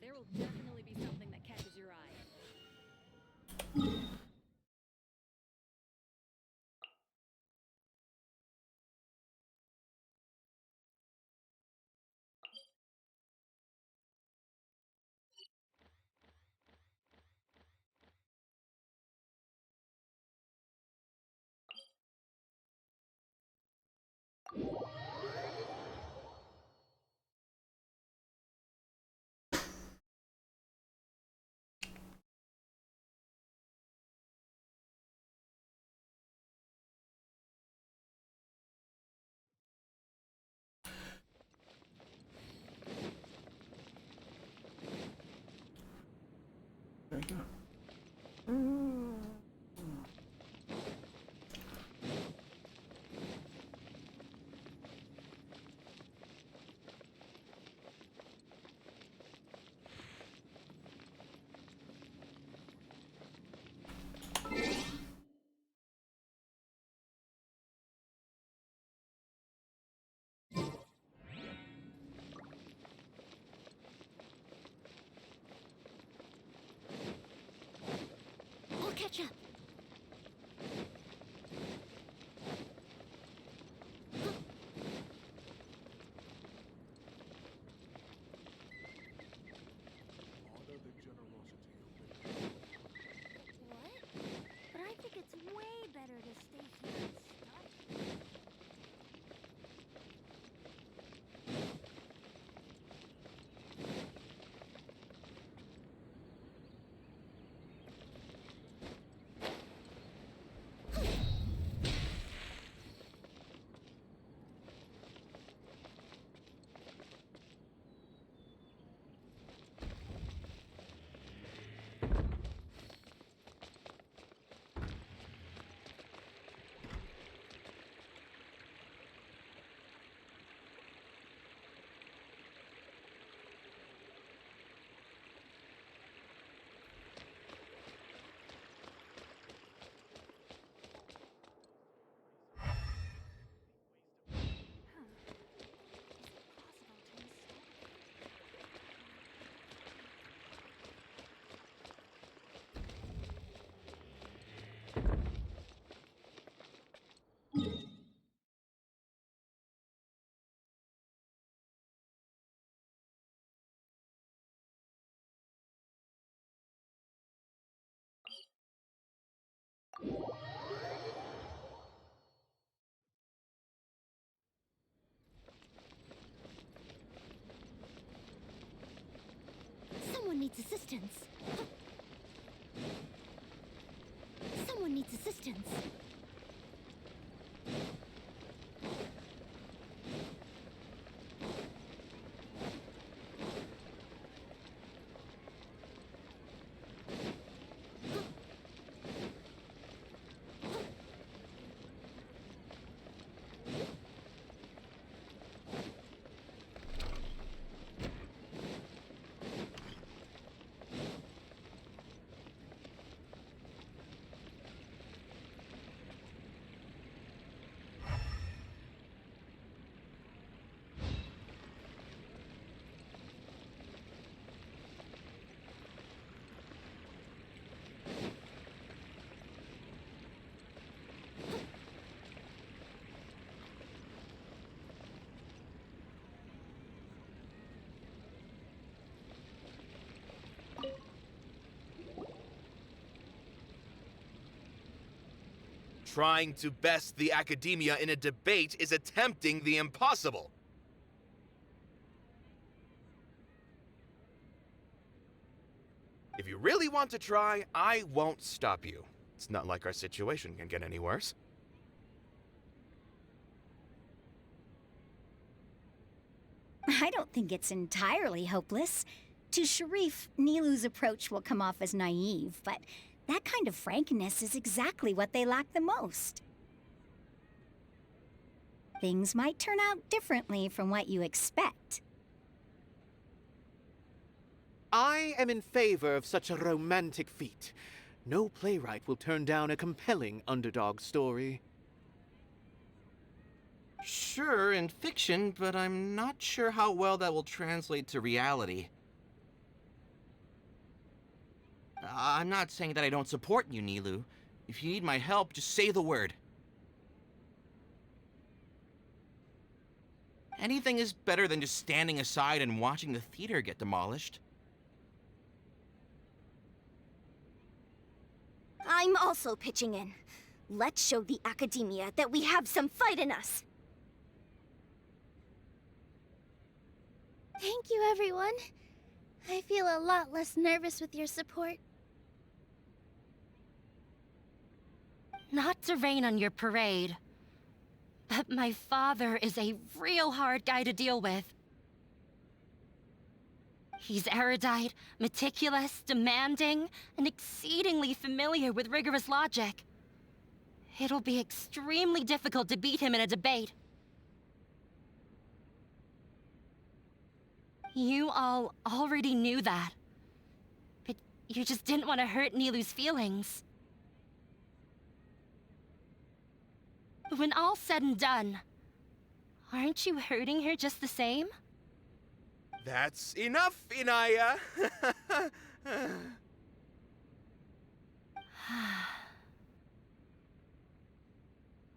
There will definitely be something that catches your eye. There you go. I'll catch up. What? But I think it's way better to stay here and study. Someone needs assistance. Someone needs assistance. Trying to best the academia in a debate is attempting the impossible. If you really want to try, I won't stop you. It's not like our situation can get any worse. I don't think it's entirely hopeless. To Sharif, Nilu's approach will come off as naive, but that kind of frankness is exactly what they lack the most. Things might turn out differently from what you expect. I am in favor of such a romantic feat. No playwright will turn down a compelling underdog story. Sure, in fiction, but I'm not sure how well that will translate to reality. I'm not saying that I don't support you, Nilu. If you need my help, just say the word. Anything is better than just standing aside and watching the theater get demolished. I'm also pitching in. Let's show the Academia that we have some fight in us. Thank you, everyone. I feel a lot less nervous with your support. Not to rain on your parade, but my father is a real hard guy to deal with. He's erudite, meticulous, demanding, and exceedingly familiar with rigorous logic. It'll be extremely difficult to beat him in a debate. You all already knew that, but you just didn't want to hurt Nilu's feelings. When all's said and done, aren't you hurting her just the same? That's enough, Inaya.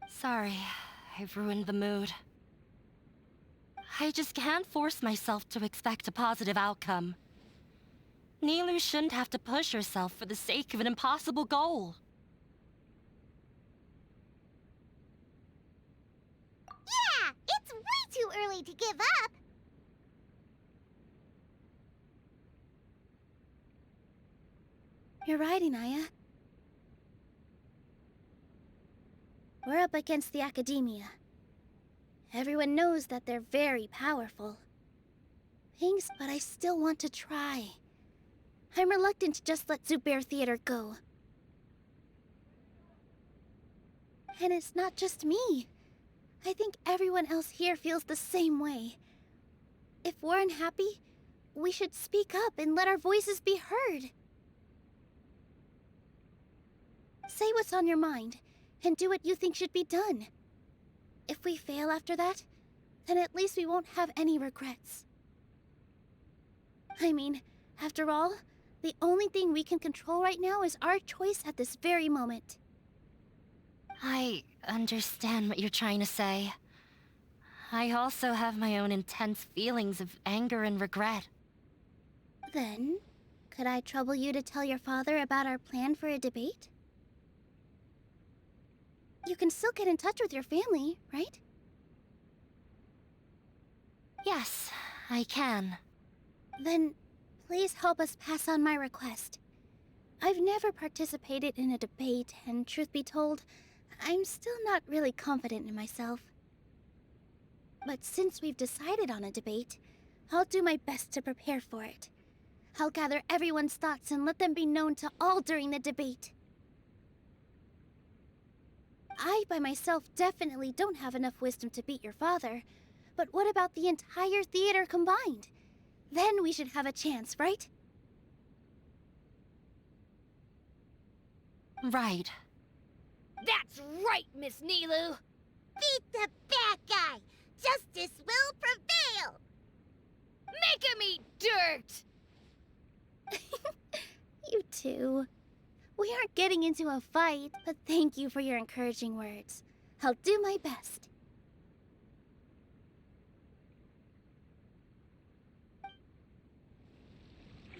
Sorry, I've ruined the mood. I just can't force myself to expect a positive outcome. Nilu shouldn't have to push herself for the sake of an impossible goal. Yeah, it's way too early to give up. You're right, Inaya. We're up against the Academia. Everyone knows that they're very powerful. Thanks, but I still want to try. I'm reluctant to just let Zubair Theater go. And it's not just me. I think everyone else here feels the same way. If we're unhappy, we should speak up and let our voices be heard. Say what's on your mind, and do what you think should be done. If we fail after that, then at least we won't have any regrets. I mean, after all, the only thing we can control right now is our choice at this very moment. I understand what you're trying to say. I also have my own intense feelings of anger and regret. Then, could I trouble you to tell your father about our plan for a debate? You can still get in touch with your family, right? Yes, I can. Then, please help us pass on my request. I've never participated in a debate, and truth be told, I'm still not really confident in myself. But since we've decided on a debate, I'll do my best to prepare for it. I'll gather everyone's thoughts and let them be known to all during the debate. I, by myself, definitely don't have enough wisdom to beat your father. But what about the entire theater combined? Then we should have a chance, right? Right. That's right, Miss Nilu! Beat the bad guy! Justice will prevail! Make him eat dirt! You too. We aren't getting into a fight, but thank you for your encouraging words. I'll do my best.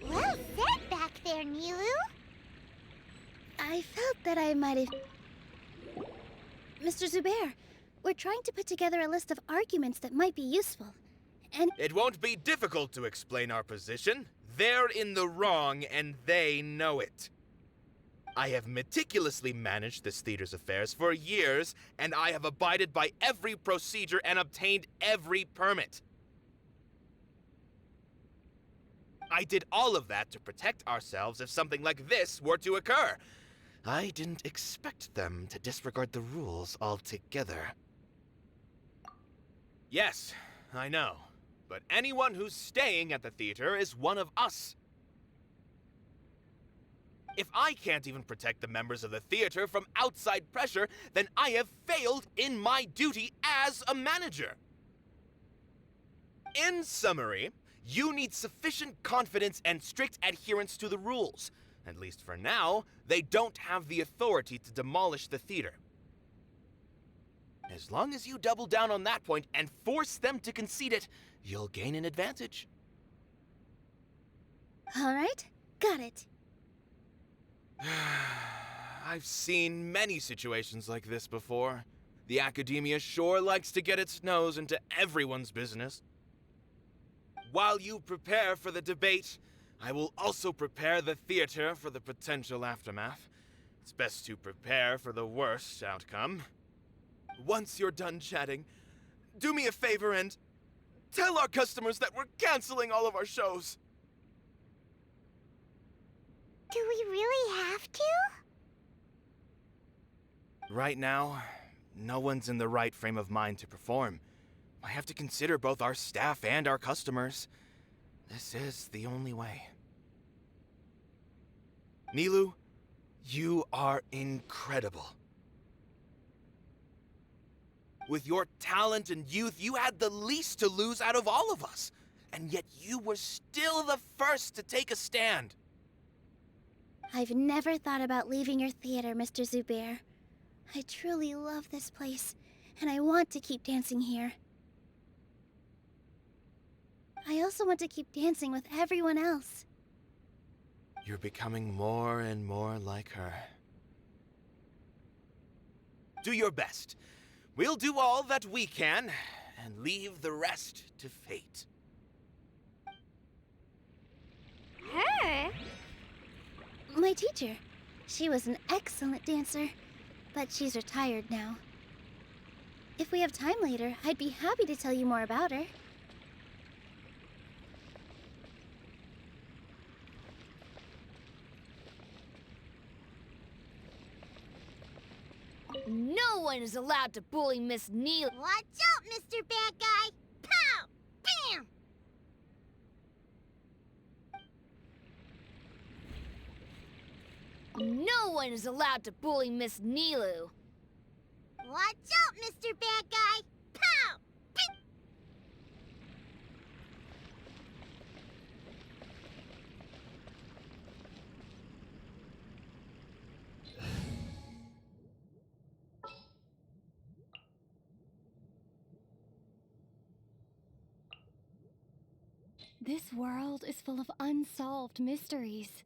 Well said back there, Nilu. I felt that I might have... Mr. Zubair, we're trying to put together a list of arguments that might be useful. And It won't be difficult to explain our position. They're in the wrong, and they know it. I have meticulously managed this theater's affairs for years, and I have abided by every procedure and obtained every permit. I did all of that to protect ourselves if something like this were to occur. I didn't expect them to disregard the rules altogether. Yes, I know. But anyone who's staying at the theater is one of us. If I can't even protect the members of the theater from outside pressure, then I have failed in my duty as a manager. In summary, you need sufficient confidence and strict adherence to the rules. At least for now, they don't have the authority to demolish the theater. As long as you double down on that point and force them to concede it, you'll gain an advantage. Alright, got it. I've seen many situations like this before. The academia sure likes to get its nose into everyone's business. While you prepare for the debate, I will also prepare the theater for the potential aftermath. It's best to prepare for the worst outcome. Once you're done chatting, do me a favor and tell our customers that we're canceling all of our shows. Do we really have to? Right now, no one's in the right frame of mind to perform. I have to consider both our staff and our customers. This is the only way. Nilu, you are incredible. With your talent and youth, you had the least to lose out of all of us. And yet you were still the first to take a stand. I've never thought about leaving your theater, Mr. Zubair. I truly love this place, and I want to keep dancing here. I also want to keep dancing with everyone else. You're becoming more and more like her. Do your best. We'll do all that we can, and leave the rest to fate. Her? My teacher. She was an excellent dancer, but she's retired now. If we have time later, I'd be happy to tell you more about her. No one is allowed to bully Miss Neil. Watch out, Mr. Bad Guy! Pow! Bam! No one is allowed to bully Miss Nilu. Watch out, Mr. Bad Guy! Pow! Bing! This world is full of unsolved mysteries.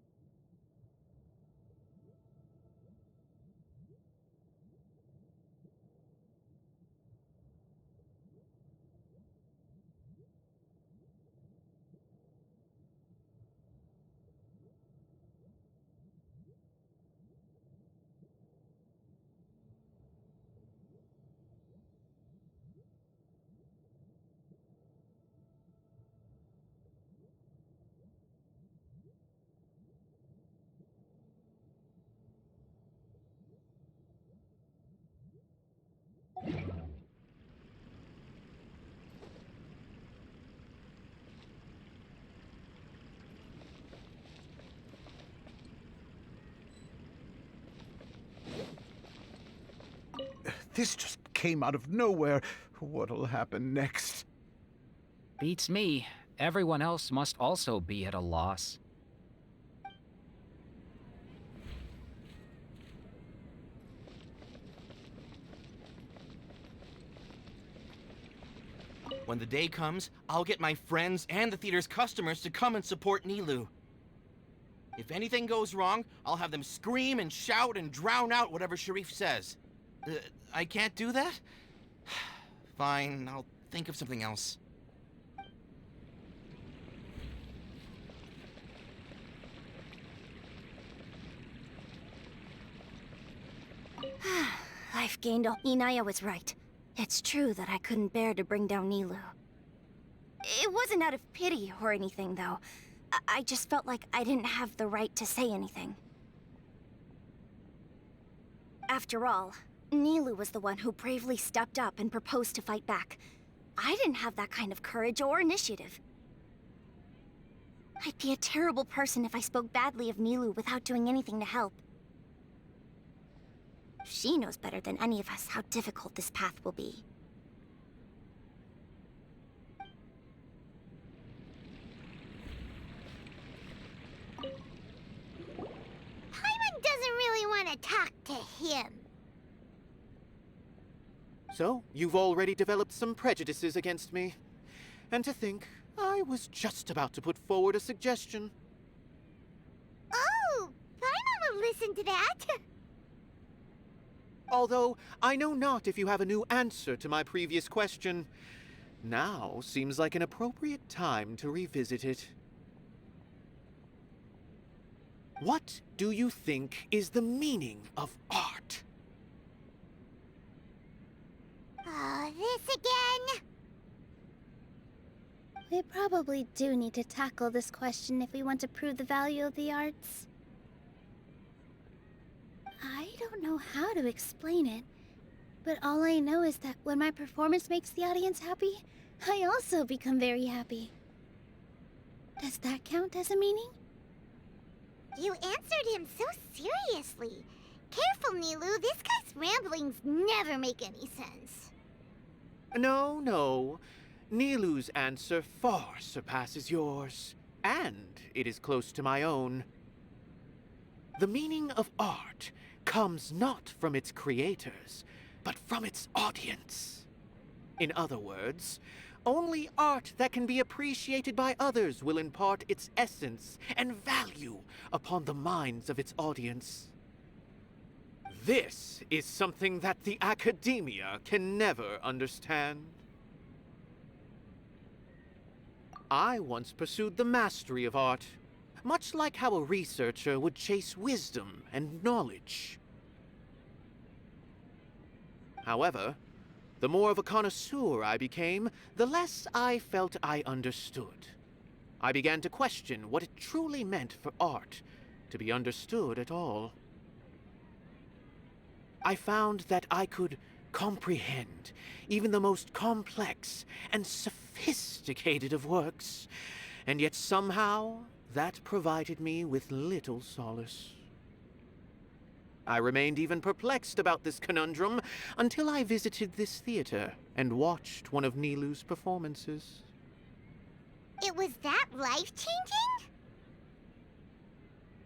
This just came out of nowhere. What'll happen next? Beats me. Everyone else must also be at a loss. When the day comes, I'll get my friends and the theater's customers to come and support Nilu. If anything goes wrong, I'll have them scream and shout and drown out whatever Sharif says. I can't do that? Fine, I'll think of something else. Life gained all. Inaya was right. It's true that I couldn't bear to bring down Nilu. It wasn't out of pity or anything, though. I just felt like I didn't have the right to say anything. After all, Nilu was the one who bravely stepped up and proposed to fight back. I didn't have that kind of courage or initiative. I'd be a terrible person if I spoke badly of Nilu without doing anything to help. She knows better than any of us how difficult this path will be. him. So, you've already developed some prejudices against me. And to think, I was just about to put forward a suggestion. Oh, Paimon will listen to that. Although, I know not if you have a new answer to my previous question. Now seems like an appropriate time to revisit it. What do you think is the meaning of art? Oh, this again? We probably do need to tackle this question if we want to prove the value of the arts. I don't know how to explain it, but all I know is that when my performance makes the audience happy, I also become very happy. Does that count as a meaning? You answered him so seriously. Careful, Nilou, this guy's ramblings never make any sense. No. Nilou's answer far surpasses yours, and it is close to my own. The meaning of art comes not from its creators, but from its audience. In other words, only art that can be appreciated by others will impart its essence and value upon the minds of its audience. This is something that the academia can never understand. I once pursued the mastery of art, much like how a researcher would chase wisdom and knowledge. However, the more of a connoisseur I became, the less I felt I understood. I began to question what it truly meant for art to be understood at all. I found that I could comprehend even the most complex and sophisticated of works, and yet somehow that provided me with little solace. I remained even perplexed about this conundrum until I visited this theater and watched one of Nilou's performances. It was that life-changing?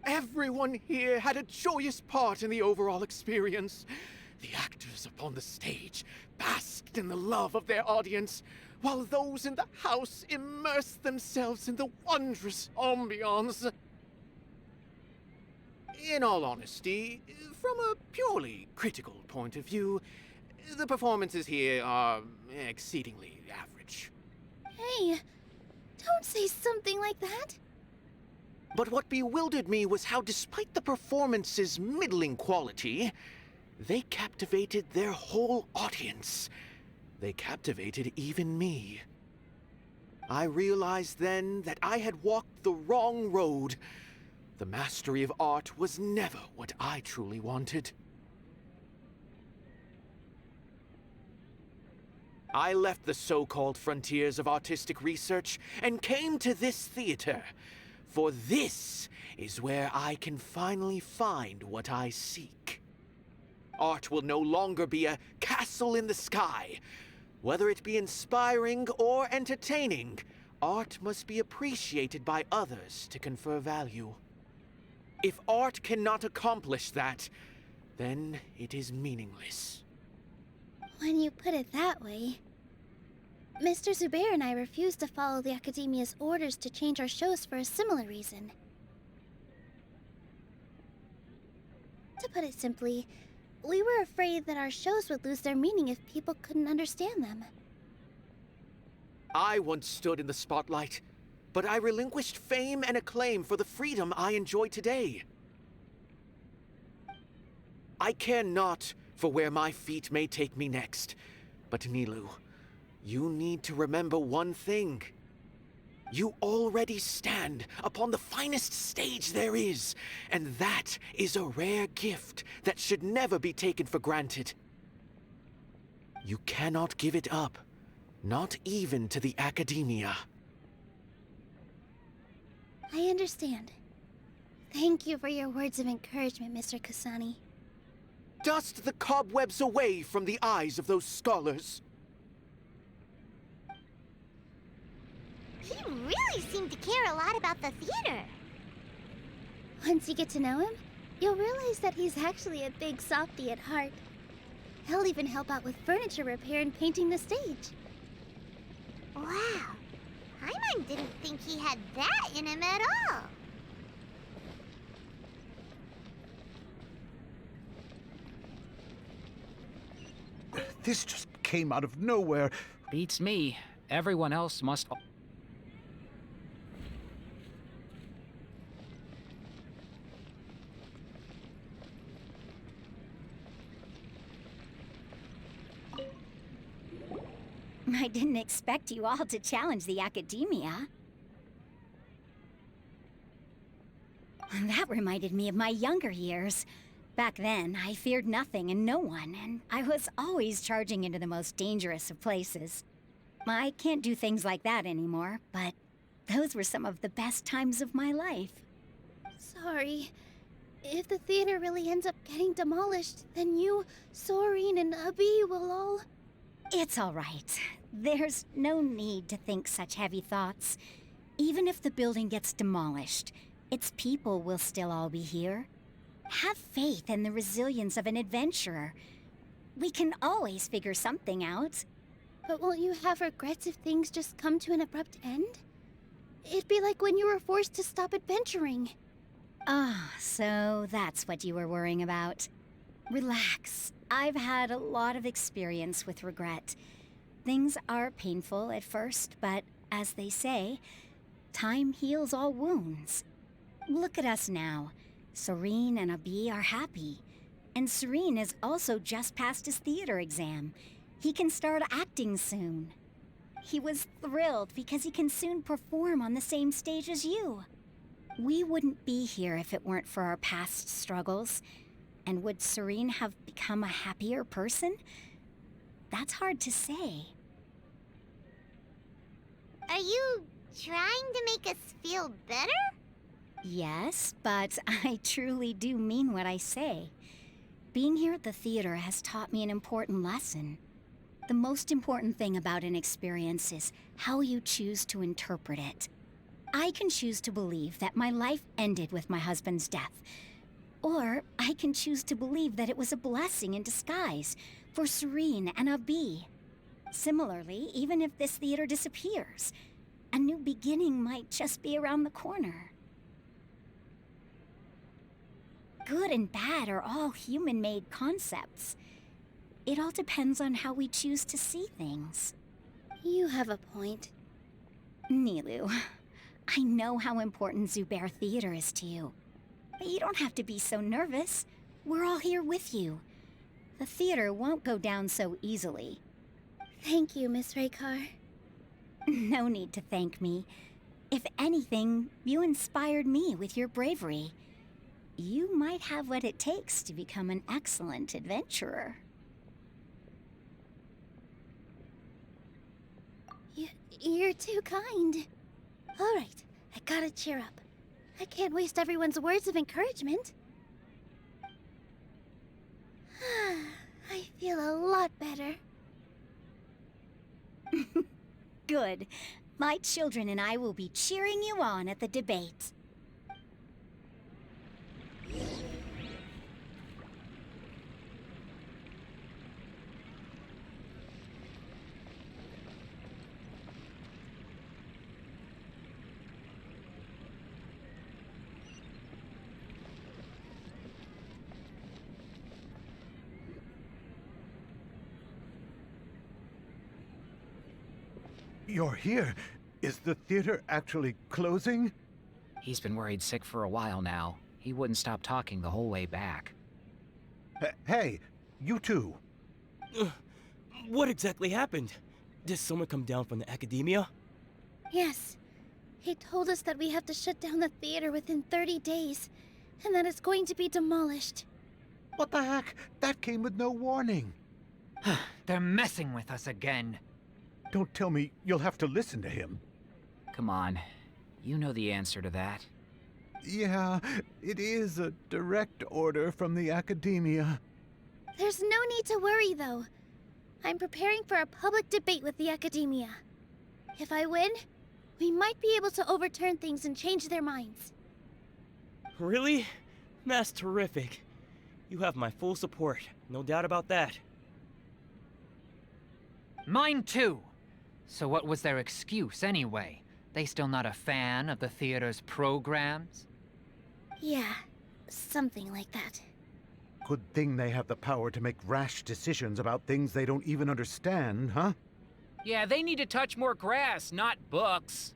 Everyone here had a joyous part in the overall experience. The actors upon the stage basked in the love of their audience, while those in the house immersed themselves in the wondrous ambiance. In all honesty, from a purely critical point of view, the performances here are exceedingly average. Hey, don't say something like that. But what bewildered me was how, despite the performance's middling quality, they captivated their whole audience. They captivated even me. I realized then that I had walked the wrong road. The mastery of art was never what I truly wanted. I left the so-called frontiers of artistic research and came to this theater. For this is where I can finally find what I seek. Art will no longer be a castle in the sky. Whether it be inspiring or entertaining, art must be appreciated by others to confer value. If art cannot accomplish that, then it is meaningless. When you put it that way... Mr. Zubair and I refused to follow the Academia's orders to change our shows for a similar reason. To put it simply, we were afraid that our shows would lose their meaning if people couldn't understand them. I once stood in the spotlight, but I relinquished fame and acclaim for the freedom I enjoy today. I care not for where my feet may take me next, but Nilou, you need to remember one thing. You already stand upon the finest stage there is, and that is a rare gift that should never be taken for granted. You cannot give it up, not even to the Academia. I understand. Thank you for your words of encouragement, Mr. Kasani. Dust the cobwebs away from the eyes of those scholars. He really seemed to care a lot about the theater. Once you get to know him, you'll realize that he's actually a big softie at heart. He'll even help out with furniture repair and painting the stage. Wow. Paimon didn't think he had that in him at all. This just came out of nowhere. Beats me. Everyone else must... I didn't expect you all to challenge the academia. That reminded me of my younger years. Back then, I feared nothing and no one, and I was always charging into the most dangerous of places. I can't do things like that anymore, but those were some of the best times of my life. Sorry. If the theater really ends up getting demolished, then you, Soren, and Abi will all... It's all right. There's no need to think such heavy thoughts. Even if the building gets demolished, its people will still all be here. Have faith in the resilience of an adventurer. We can always figure something out. But won't you have regrets if things just come to an abrupt end? It'd be like when you were forced to stop adventuring. Ah, so that's what you were worrying about. Relax. I've had a lot of experience with regret. Things are painful at first, but as they say, time heals all wounds. Look at us now. Soren and Abi are happy. And Soren has also just passed his theater exam. He can start acting soon. He was thrilled because he can soon perform on the same stage as you. We wouldn't be here if it weren't for our past struggles. And would Soren have become a happier person? That's hard to say. Are you trying to make us feel better? Yes, but I truly do mean what I say. Being here at the theater has taught me an important lesson. The most important thing about an experience is how you choose to interpret it. I can choose to believe that my life ended with my husband's death. Or I can choose to believe that it was a blessing in disguise for Soren and Abi. Similarly, even if this theater disappears, a new beginning might just be around the corner. Good and bad are all human-made concepts. It all depends on how we choose to see things. You have a point. Nilou, I know how important Zubair Theater is to you. But you don't have to be so nervous. We're all here with you. The theater won't go down so easily. Thank you, Miss Raykar. No need to thank me. If anything, you inspired me with your bravery. You might have what it takes to become an excellent adventurer. You're too kind. All right, I gotta cheer up. I can't waste everyone's words of encouragement. I feel a lot better. Good. My children and I will be cheering you on at the debate. You're here. Is the theater actually closing? He's been worried sick for a while now. He wouldn't stop talking the whole way back. Hey, you two. What exactly happened? Did someone come down from the academia? Yes. He told us that we have to shut down the theater within 30 days, and that it's going to be demolished. What the heck? That came with no warning. They're messing with us again. Don't tell me you'll have to listen to him. Come on. You know the answer to that. Yeah, it is a direct order from the academia. There's no need to worry, though. I'm preparing for a public debate with the academia. If I win, we might be able to overturn things and change their minds. Really? That's terrific. You have my full support, no doubt about that. Mine too. So what was their excuse anyway? They still not a fan of the theater's programs? Yeah, something like that. Good thing they have the power to make rash decisions about things they don't even understand, huh? Yeah, they need to touch more grass, not books.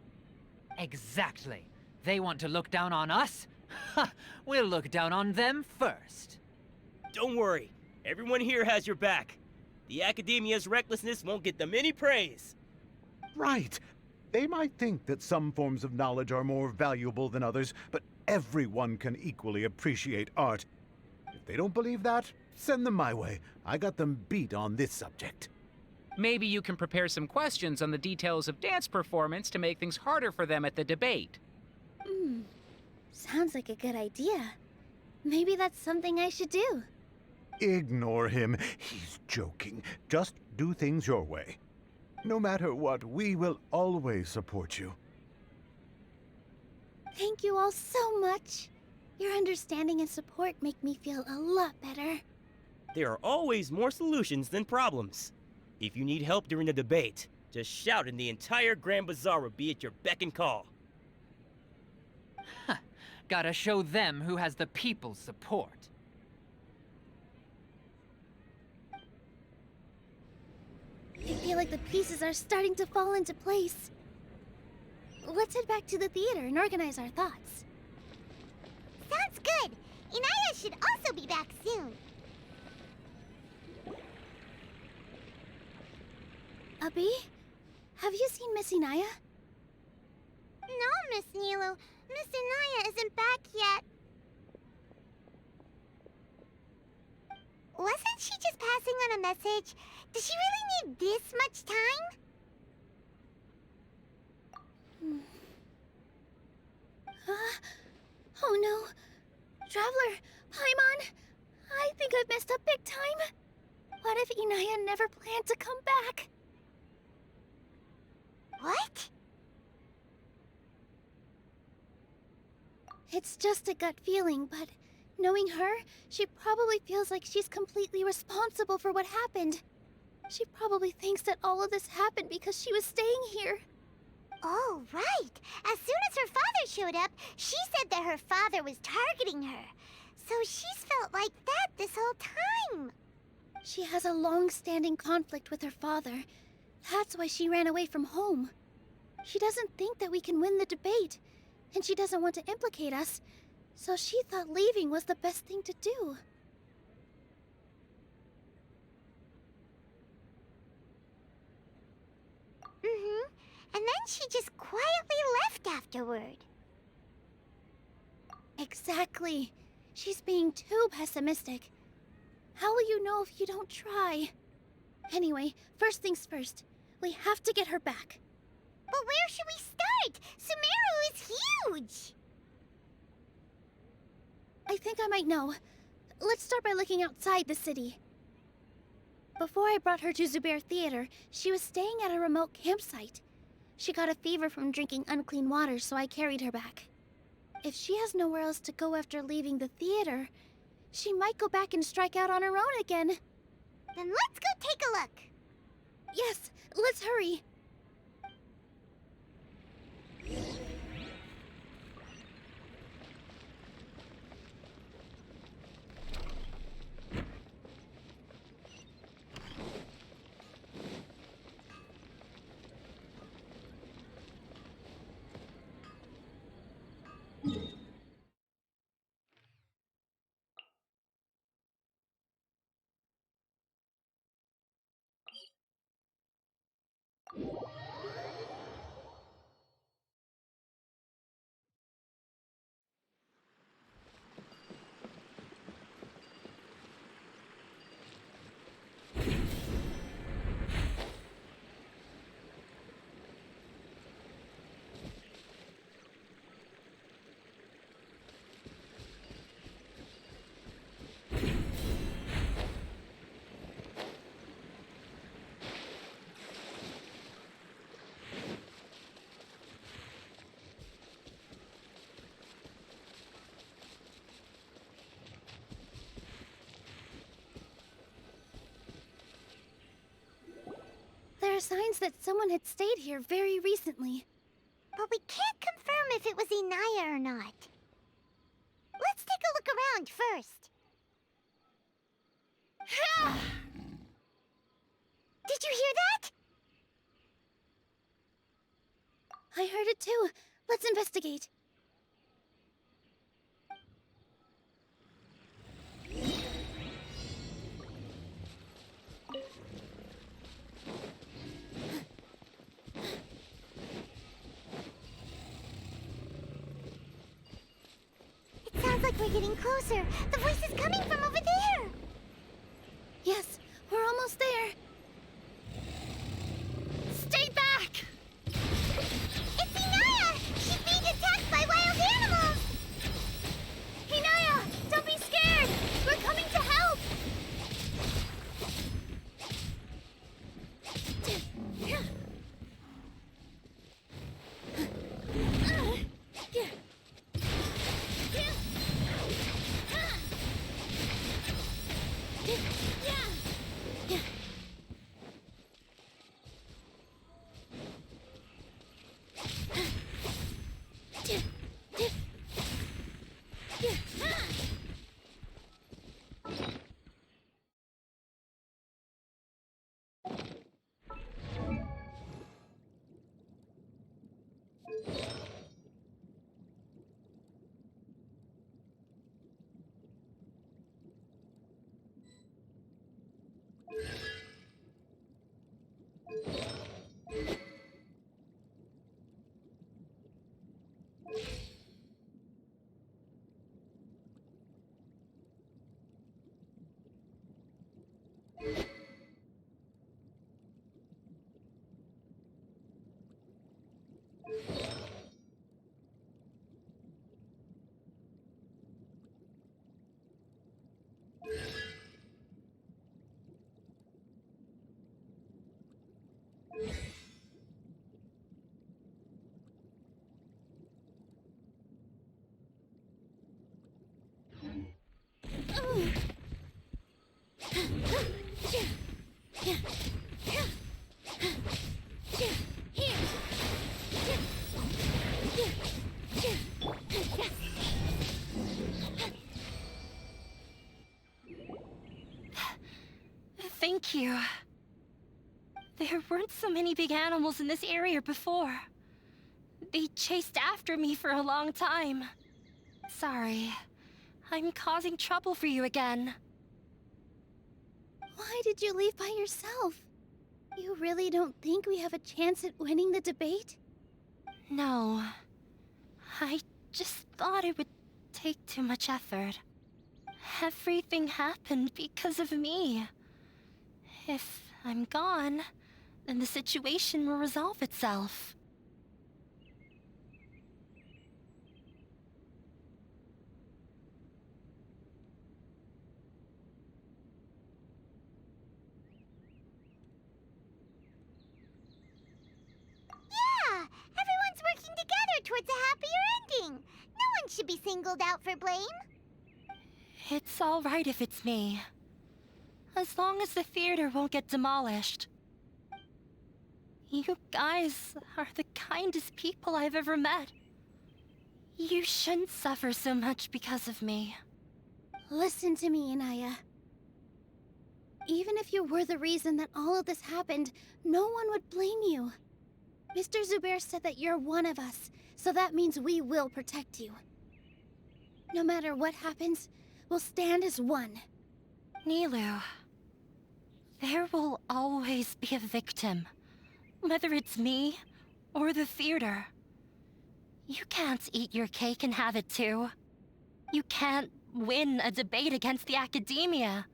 Exactly. They want to look down on us? Ha! We'll look down on them first. Don't worry, everyone here has your back. The Academia's recklessness won't get them any praise. Right. They might think that some forms of knowledge are more valuable than others, but everyone can equally appreciate art. If they don't believe that, send them my way. I got them beat on this subject. Maybe you can prepare some questions on the details of dance performance to make things harder for them at the debate. Sounds like a good idea. Maybe that's something I should do. Ignore him. He's joking. Just do things your way. No matter what, we will always support you. Thank you all so much. Your understanding and support make me feel a lot better. There are always more solutions than problems. If you need help during the debate, just shout and the entire Grand Bazaar will be at your beck and call. Gotta show them who has the people's support. I feel like the pieces are starting to fall into place. Let's head back to the theater and organize our thoughts. Sounds good. Inaya should also be back soon. Abi, have you seen Miss Inaya? No, Miss Nilu. Miss Inaya isn't back yet. Wasn't she just passing on a message? Does she really need this much time? Oh no. Traveler, Paimon, I think I've messed up big time. What if Inaya never planned to come back? What? It's just a gut feeling, but knowing her, she probably feels like she's completely responsible for what happened. She probably thinks that all of this happened because she was staying here. Oh, right. As soon as her father showed up, she said that her father was targeting her. So she's felt like that this whole time. She has a long-standing conflict with her father. That's why she ran away from home. She doesn't think that we can win the debate, and she doesn't want to implicate us, so she thought leaving was the best thing to do. And then she just quietly left afterward. Exactly. She's being too pessimistic. How will you know if you don't try? Anyway, first things first. We have to get her back. But where should we start? Sumeru is huge! I think I might know. Let's start by looking outside the city. Before I brought her to Zubair Theater, she was staying at a remote campsite. She got a fever from drinking unclean water, so I carried her back. If she has nowhere else to go after leaving the theater, she might go back and strike out on her own again. Then let's go take a look. Yes, let's hurry. are signs that someone had stayed here very recently. But we can't confirm if it was Inaya or not. Let's take a look around first. Did you hear that? I heard it too. Let's investigate. It sounds like we're getting closer. The voice is coming from over there. Yes, we're almost there. Stay back! It's Inaya! She's being attacked by wild animals! Inaya, don't be scared! We're coming to help! Thank you. There weren't so many big animals in this area before. They chased after me for a long time. Sorry. I'm causing trouble for you again. Why did you leave by yourself? You really don't think we have a chance at winning the debate? No. I just thought it would take too much effort. Everything happened because of me. If I'm gone, then the situation will resolve itself. Yeah! Everyone's working together towards a happier ending. No one should be singled out for blame. It's all right if it's me. As long as the theater won't get demolished. You guys are the kindest people I've ever met. You shouldn't suffer so much because of me. Listen to me, Inaya. Even if you were the reason that all of this happened, no one would blame you. Mr. Zubair said that you're one of us, so that means we will protect you. No matter what happens, we'll stand as one. Nilou, there will always be a victim. Whether it's me or the theater. You can't eat your cake and have it too. You can't win a debate against the academia.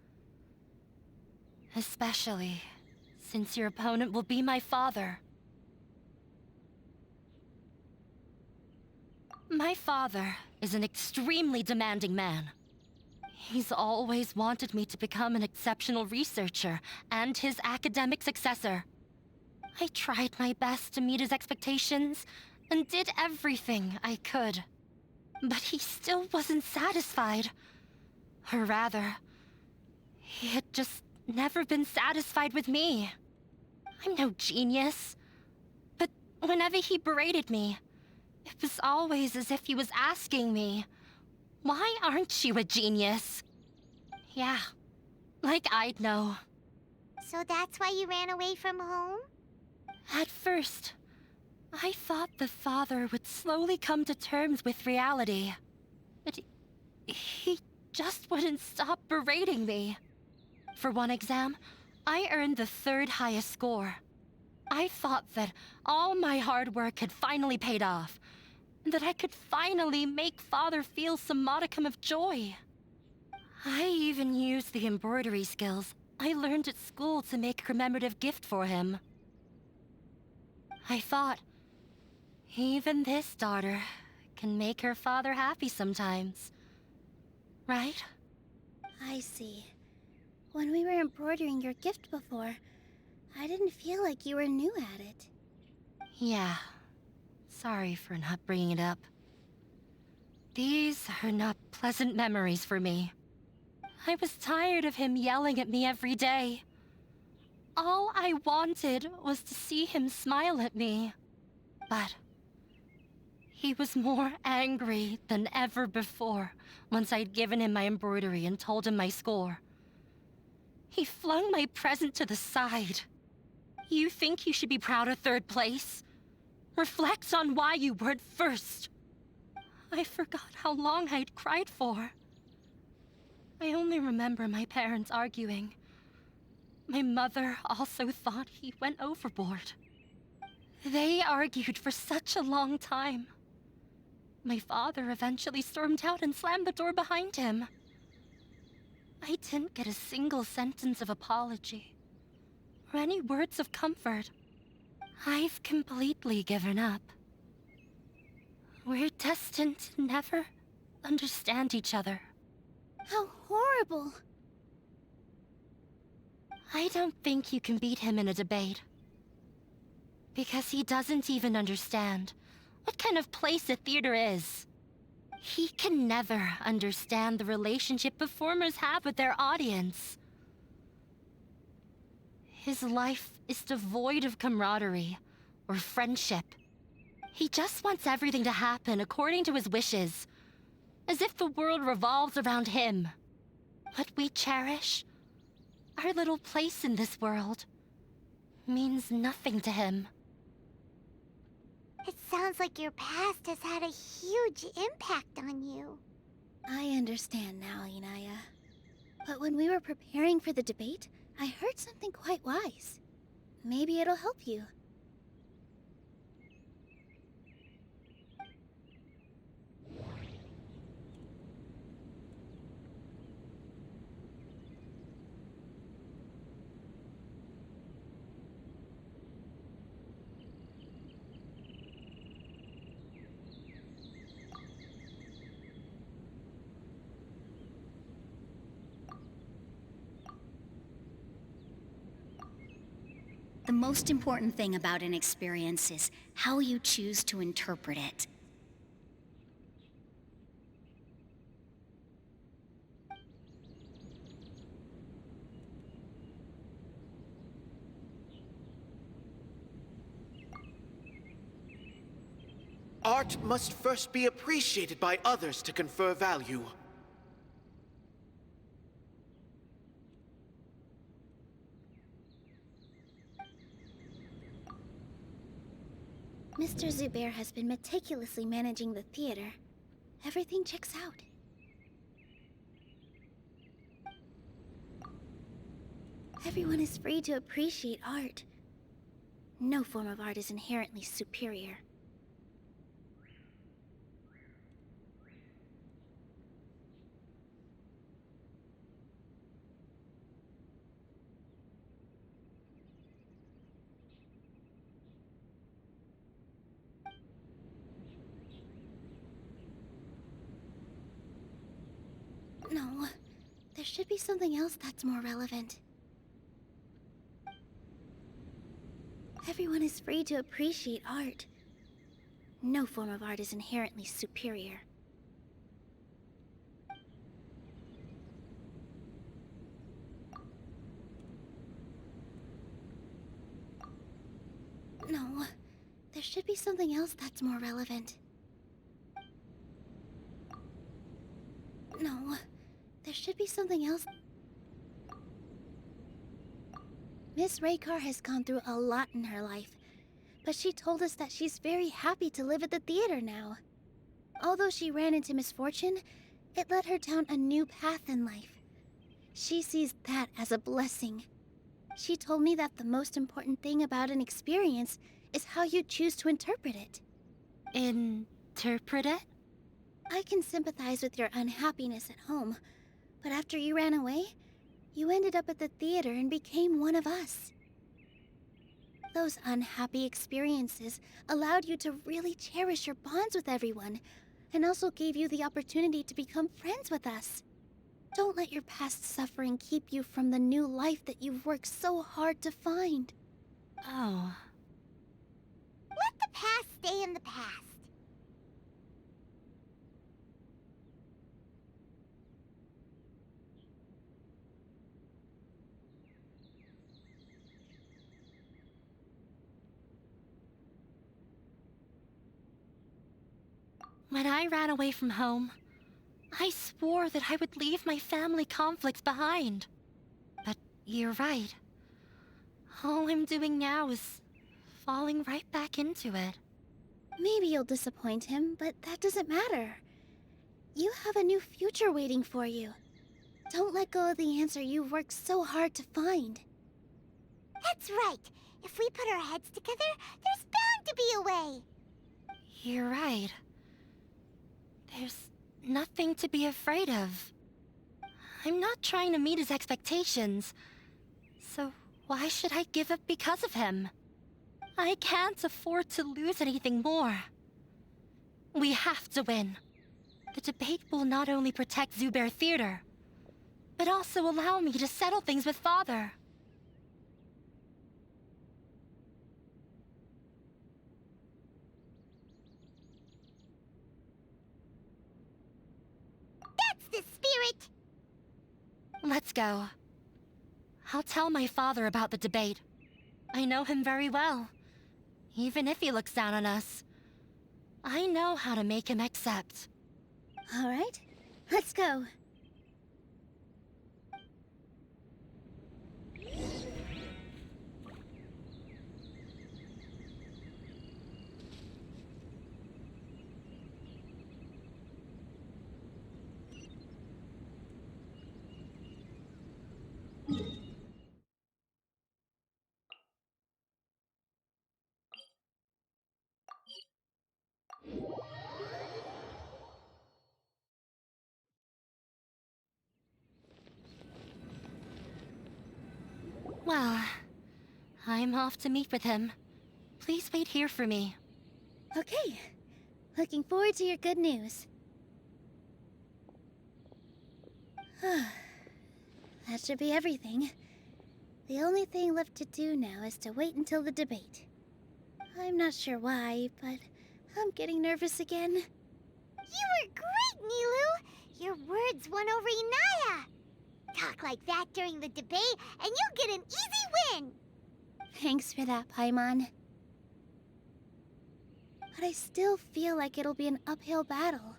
Especially since your opponent will be my father. My father is an extremely demanding man. He's always wanted me to become an exceptional researcher and his academic successor. I tried my best to meet his expectations and did everything I could. But he still wasn't satisfied. Or rather, he had just never been satisfied with me. I'm no genius. But whenever he berated me, it was always as if he was asking me, why aren't you a genius? Yeah, like I'd know. So that's why you ran away from home? At first, I thought the father would slowly come to terms with reality. But he just wouldn't stop berating me. For one exam, I earned the 3rd highest score. I thought that all my hard work had finally paid off, and that I could finally make Father feel some modicum of joy. I even used the embroidery skills I learned at school to make a commemorative gift for him. I thought, even this daughter can make her father happy sometimes. Right? I see. When we were embroidering your gift before, I didn't feel like you were new at it. Yeah. Sorry for not bringing it up. These are not pleasant memories for me. I was tired of him yelling at me every day. All I wanted was to see him smile at me. But he was more angry than ever before once I'd given him my embroidery and told him my score. He flung my present to the side. You think you should be proud of 3rd place? Reflect on why you weren't first. I forgot how long I'd cried for. I only remember my parents arguing. My mother also thought he went overboard. They argued for such a long time. My father eventually stormed out and slammed the door behind him. I didn't get a single sentence of apology, or any words of comfort. I've completely given up. We're destined to never understand each other. How horrible! I don't think you can beat him in a debate. Because he doesn't even understand what kind of place a theater is. He can never understand the relationship performers have with their audience. His life is devoid of camaraderie or friendship. He just wants everything to happen according to his wishes, as if the world revolves around him. What we cherish, our little place in this world, means nothing to him. It sounds like your past has had a huge impact on you. I understand now, Inaya. But when we were preparing for the debate, I heard something quite wise. Maybe it'll help you. The most important thing about an experience is how you choose to interpret it. Art must first be appreciated by others to confer value. Mr. Zubair has been meticulously managing the theater. Everything checks out. Everyone is free to appreciate art. No form of art is inherently superior. No, there should be something else that's more relevant. Everyone is free to appreciate art. No form of art is inherently superior. No, there should be something else that's more relevant. No, there should be something else. Miss Raykar has gone through a lot in her life, but she told us that she's very happy to live at the theater now. Although she ran into misfortune, it led her down a new path in life. She sees that as a blessing. She told me that the most important thing about an experience is how you choose to interpret it. Interpret it? I can sympathize with your unhappiness at home, but after you ran away, you ended up at the theater and became one of us. Those unhappy experiences allowed you to really cherish your bonds with everyone, and also gave you the opportunity to become friends with us. Don't let your past suffering keep you from the new life that you've worked so hard to find. Oh. Let the past stay in the past. When I ran away from home, I swore that I would leave my family conflicts behind. But you're right. All I'm doing now is falling right back into it. Maybe you'll disappoint him, but that doesn't matter. You have a new future waiting for you. Don't let go of the answer you've worked so hard to find. That's right. If we put our heads together, there's bound to be a way. You're right. There's nothing to be afraid of. I'm not trying to meet his expectations. So why should I give up because of him? I can't afford to lose anything more. We have to win. The debate will not only protect Zubair Theater, but also allow me to settle things with Father. That's the spirit! Let's go. I'll tell my father about the debate. I know him very well. Even if he looks down on us, I know how to make him accept. All right, let's go. Well, I'm off to meet with him. Please wait here for me. Okay, looking forward to your good news. That should be everything. The only thing left to do now is to wait until the debate. I'm not sure why, but I'm getting nervous again. You were great, Nilou! Your words won over Inaya! Talk like that during the debate, and you'll get an easy win! Thanks for that, Paimon. But I still feel like it'll be an uphill battle.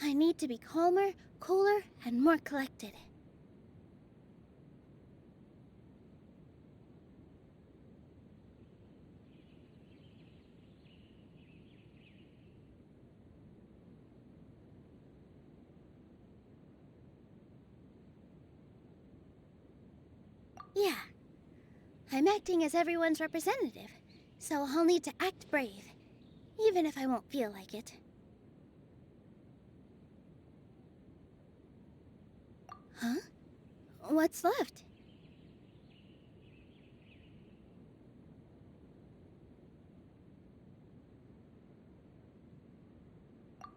I need to be calmer, cooler, and more collected. Yeah. I'm acting as everyone's representative, so I'll need to act brave, even if I won't feel like it. Huh? What's left?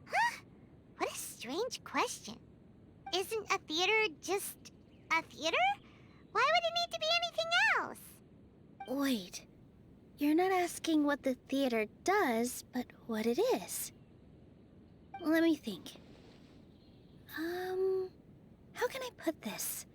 Huh? What a strange question. Isn't a theater just a theater? Why would it need to be anything else? Wait. You're not asking what the theater does, but what it is. Let me think. How can I put this?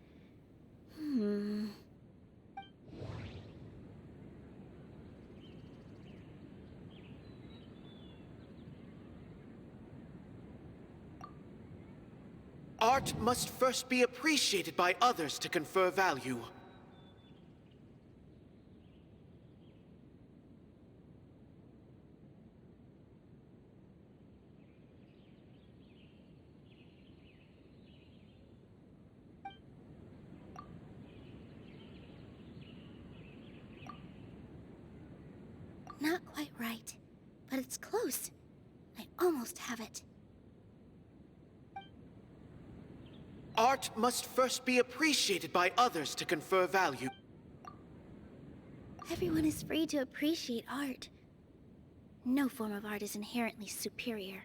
Art must first be appreciated by others to confer value. Not quite right, but it's close. I almost have it. Art must first be appreciated by others to confer value. Everyone is free to appreciate art. No form of art is inherently superior.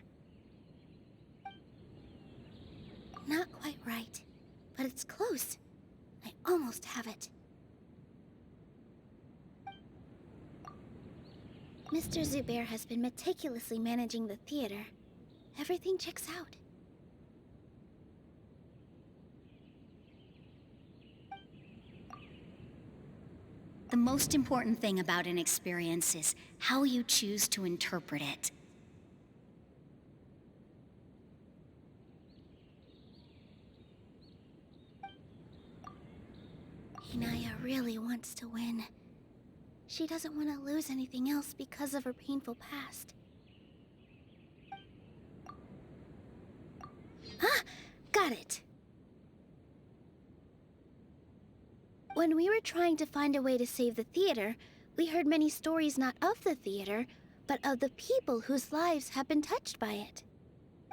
Not quite right, but it's close. I almost have it. Mr. Zubair has been meticulously managing the theater. Everything checks out. The most important thing about an experience is how you choose to interpret it. Inaya really wants to win. She doesn't want to lose anything else because of her painful past. Ah! Got it! When we were trying to find a way to save the theater, we heard many stories not of the theater, but of the people whose lives have been touched by it.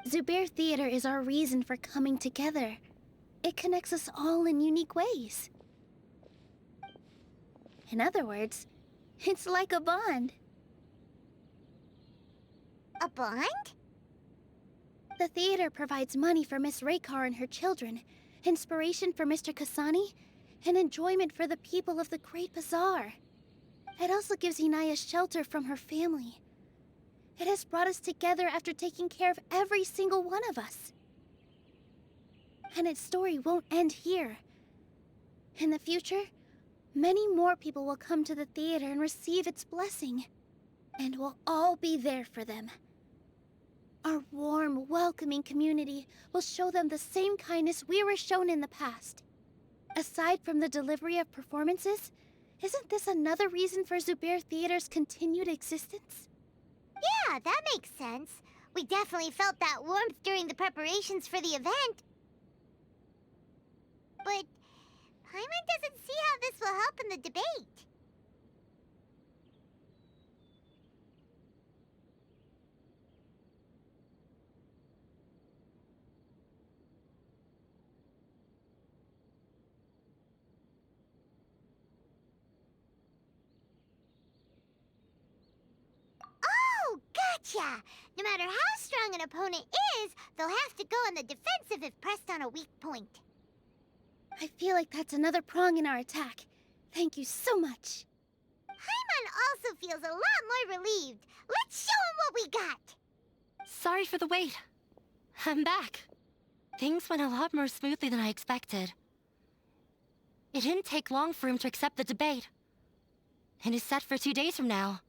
Zubair Theater is our reason for coming together. It connects us all in unique ways. In other words, it's like a bond. A bond? The theater provides money for Miss Raykar and her children, inspiration for Mr. Kasani, and enjoyment for the people of the Great Bazaar. It also gives Inaya shelter from her family. It has brought us together after taking care of every single one of us. And its story won't end here. In the future, many more people will come to the theater and receive its blessing. And we'll all be there for them. Our warm, welcoming community will show them the same kindness we were shown in the past. Aside from the delivery of performances, isn't this another reason for Zubair Theater's continued existence? Yeah, that makes sense. We definitely felt that warmth during the preparations for the event. But Paimon doesn't see how this will help in the debate. Oh, gotcha! No matter how strong an opponent is, they'll have to go on the defensive if pressed on a weak point. I feel like that's another prong in our attack. Thank you so much. Paimon also feels a lot more relieved. Let's show him what we got! Sorry for the wait. I'm back. Things went a lot more smoothly than I expected. It didn't take long for him to accept the debate. It is set for 2 days from now.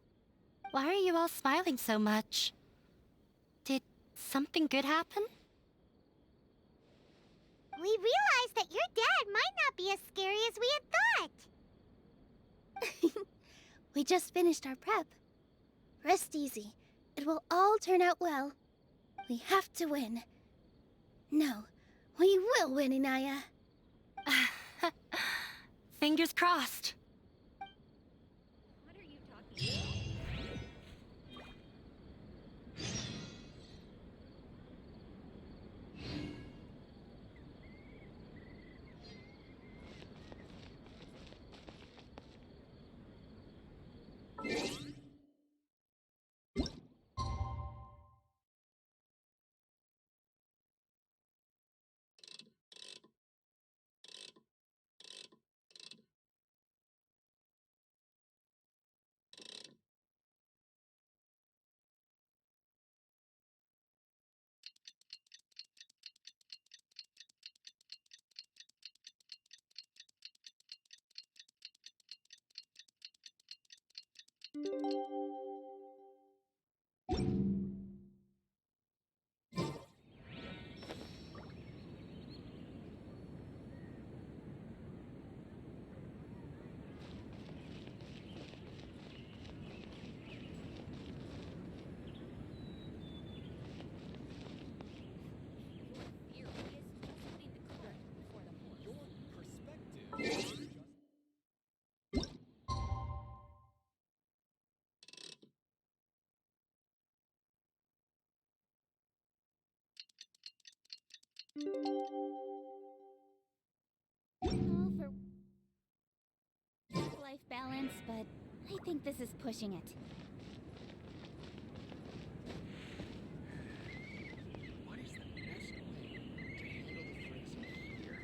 Why are you all smiling so much? Did something good happen? We realized that your dad might not be as scary as we had thought. We just finished our prep. Rest easy. It will all turn out well. We have to win. No, we will win, Inaya. Fingers crossed. What are you talking about? All for work-life balance, but I think this is pushing it. What is the best way to handle the phrasing here?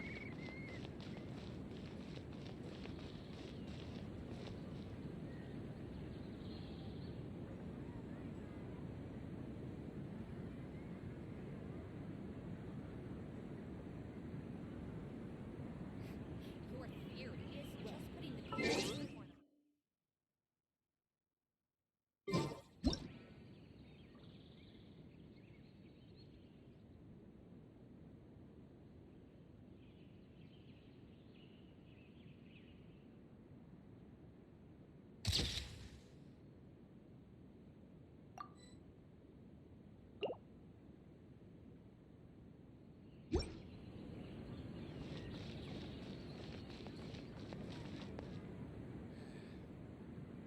Your theory is just putting the people before them.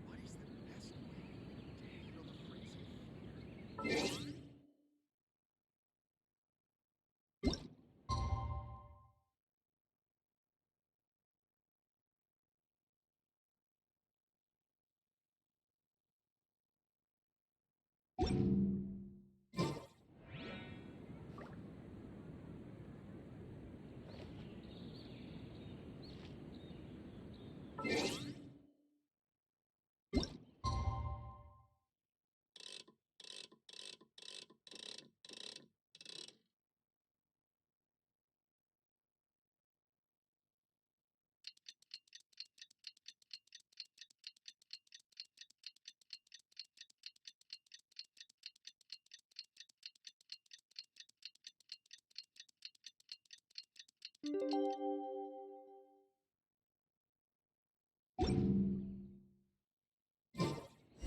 What is the best way to handle the phrasing here?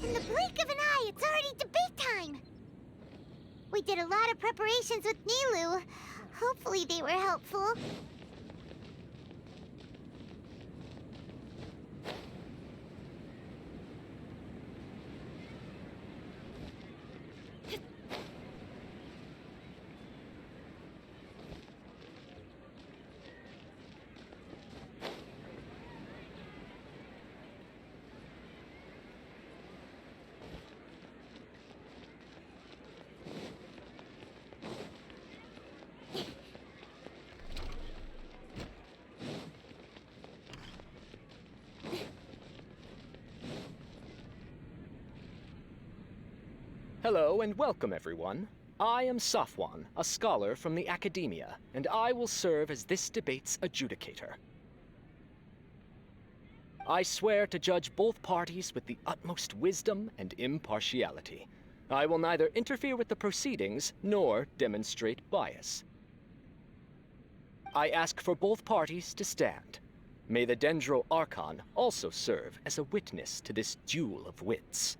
In the blink of an eye, it's already debate time! We did a lot of preparations with Nilu. Hopefully they were helpful. Hello and welcome, everyone. I am Safwan, a scholar from the Academia, and I will serve as this debate's adjudicator. I swear to judge both parties with the utmost wisdom and impartiality. I will neither interfere with the proceedings nor demonstrate bias. I ask for both parties to stand. May the Dendro Archon also serve as a witness to this duel of wits.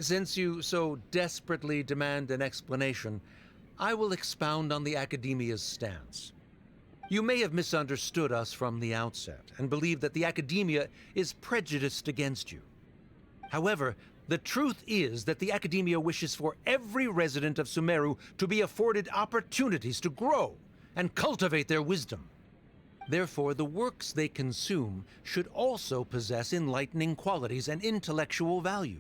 Since you so desperately demand an explanation, I will expound on the Academia's stance. You may have misunderstood us from the outset and believe that the Academia is prejudiced against you. However, the truth is that the Academia wishes for every resident of Sumeru to be afforded opportunities to grow and cultivate their wisdom. Therefore, the works they consume should also possess enlightening qualities and intellectual value.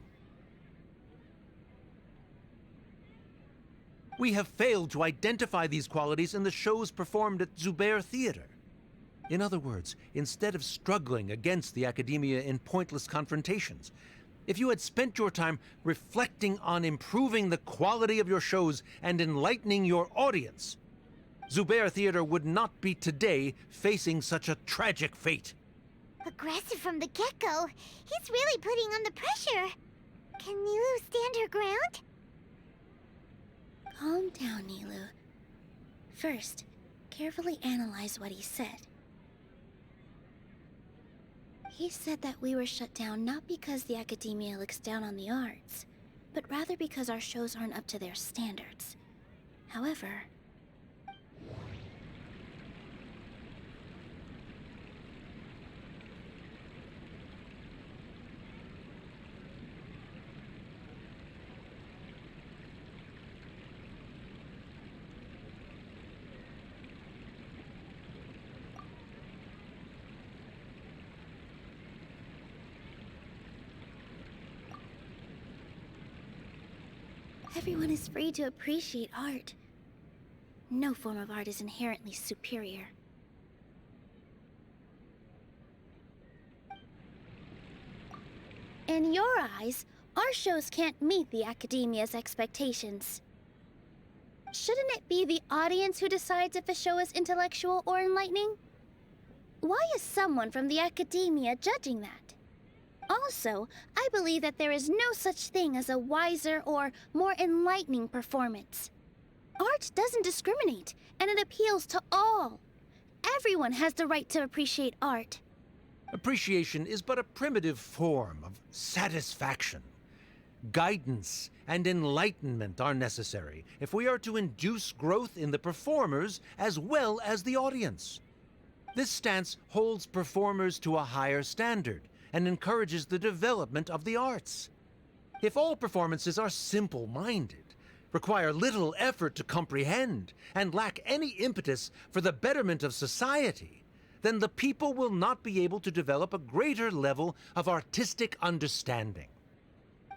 We have failed to identify these qualities in the shows performed at Zubair Theater. In other words, instead of struggling against the Academia in pointless confrontations, if you had spent your time reflecting on improving the quality of your shows and enlightening your audience, Zubair Theater would not be today facing such a tragic fate. Aggressive from the get-go, he's really putting on the pressure. Can Nilu stand her ground? Calm down, Nilu. First, carefully analyze what he said. He said that we were shut down not because the Academia looks down on the arts, but rather because our shows aren't up to their standards. However, Everyone is free to appreciate art. No form of art is inherently superior. In your eyes, our shows can't meet the Academia's expectations. Shouldn't it be the audience who decides if a show is intellectual or enlightening? Why is someone from the Academia judging that? Also, I believe that there is no such thing as a wiser or more enlightening performance. Art doesn't discriminate, and it appeals to all. Everyone has the right to appreciate art. Appreciation is but a primitive form of satisfaction. Guidance and enlightenment are necessary if we are to induce growth in the performers as well as the audience. This stance holds performers to a higher standard and encourages the development of the arts. If all performances are simple-minded, require little effort to comprehend, and lack any impetus for the betterment of society, then the people will not be able to develop a greater level of artistic understanding.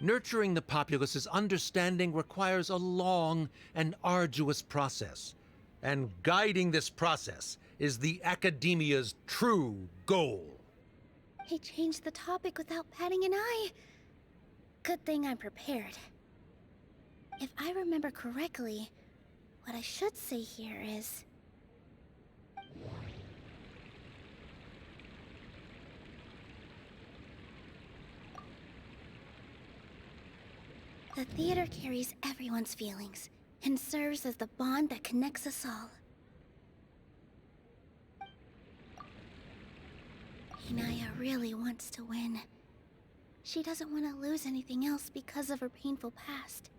Nurturing the populace's understanding requires a long and arduous process, and guiding this process is the Academia's true goal. He changed the topic without batting an eye. Good thing I'm prepared. If I remember correctly, what I should say here is... The theater carries everyone's feelings and serves as the bond that connects us all. Inaya really wants to win. She doesn't want to lose anything else because of her painful past.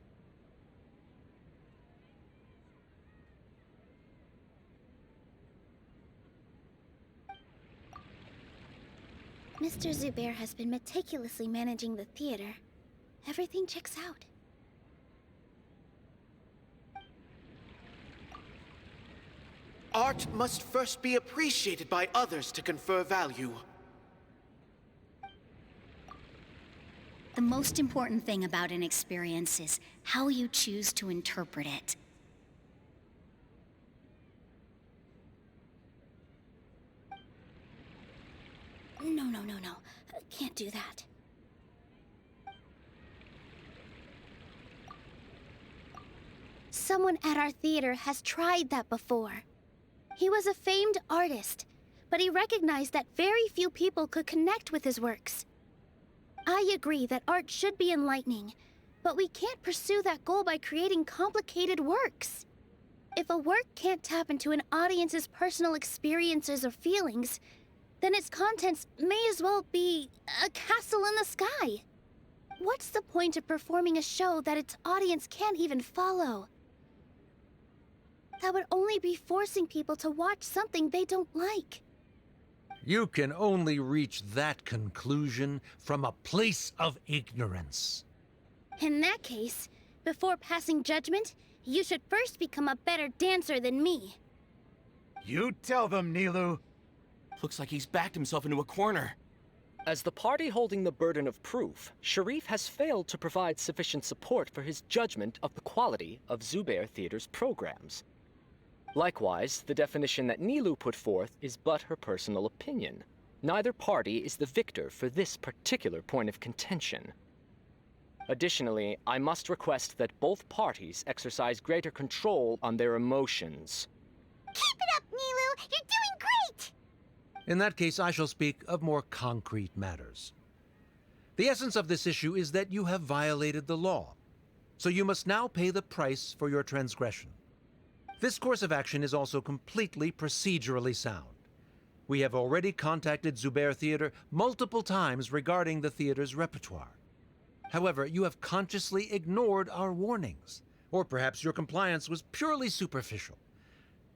Mr. Zubair has been meticulously managing the theater. Everything checks out. Art must first be appreciated by others to confer value. The most important thing about an experience is how you choose to interpret it. No. Can't do that. Someone at our theater has tried that before. He was a famed artist, but he recognized that very few people could connect with his works. I agree that art should be enlightening, but we can't pursue that goal by creating complicated works. If a work can't tap into an audience's personal experiences or feelings, then its contents may as well be a castle in the sky. What's the point of performing a show that its audience can't even follow? That would only be forcing people to watch something they don't like. You can only reach that conclusion from a place of ignorance. In that case, before passing judgment, you should first become a better dancer than me. You tell them, Nilou. Looks like he's backed himself into a corner. As the party holding the burden of proof, Sharif has failed to provide sufficient support for his judgment of the quality of Zubair Theater's programs. Likewise, the definition that Nilou put forth is but her personal opinion. Neither party is the victor for this particular point of contention. Additionally, I must request that both parties exercise greater control on their emotions. Keep it up, Nilou! You're doing great! In that case, I shall speak of more concrete matters. The essence of this issue is that you have violated the law, so you must now pay the price for your transgression. This course of action is also completely procedurally sound. We have already contacted Zubair Theater multiple times regarding the theater's repertoire. However, you have consciously ignored our warnings, or perhaps your compliance was purely superficial.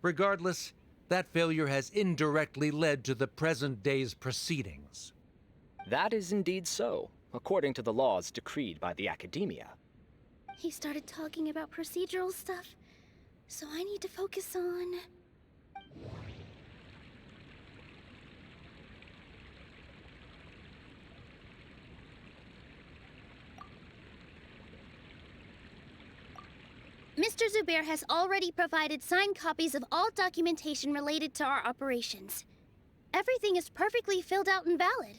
Regardless, that failure has indirectly led to the present day's proceedings. That is indeed so, according to the laws decreed by the Academia. He started talking about procedural stuff, so I need to focus on... Mr. Zubair has already provided signed copies of all documentation related to our operations. Everything is perfectly filled out and valid.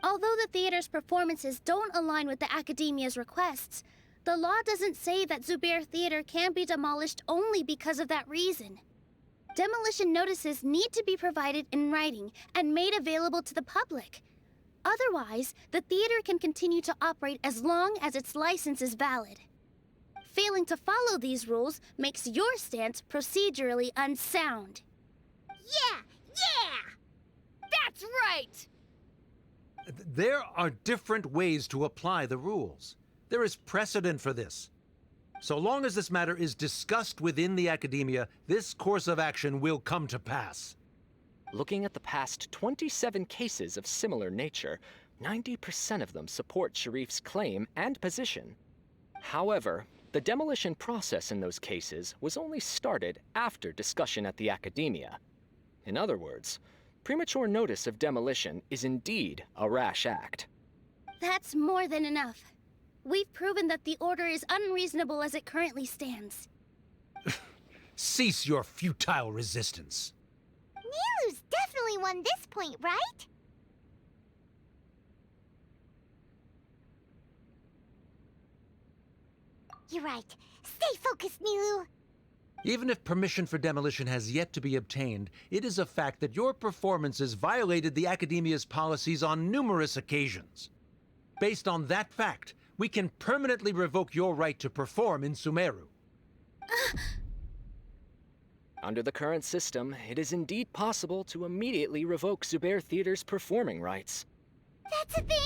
Although the theater's performances don't align with the Academia's requests, the law doesn't say that Zubair Theater can be demolished only because of that reason. Demolition notices need to be provided in writing and made available to the public. Otherwise, the theater can continue to operate as long as its license is valid. Failing to follow these rules makes your stance procedurally unsound. Yeah! That's right! There are different ways to apply the rules. There is precedent for this. So long as this matter is discussed within the Academia, this course of action will come to pass. Looking at the past 27 cases of similar nature, 90% of them support Sharif's claim and position. However, the demolition process in those cases was only started after discussion at the Academia. In other words, premature notice of demolition is indeed a rash act. That's more than enough. We've proven that the order is unreasonable as it currently stands. Cease your futile resistance. Nilu's definitely won this point, right? You're right. Stay focused, Nilu. Even if permission for demolition has yet to be obtained, it is a fact that your performances violated the Academia's policies on numerous occasions. Based on that fact, we can permanently revoke your right to perform in Sumeru. Under the current system, it is indeed possible to immediately revoke Zubair Theater's performing rights. That's a thing?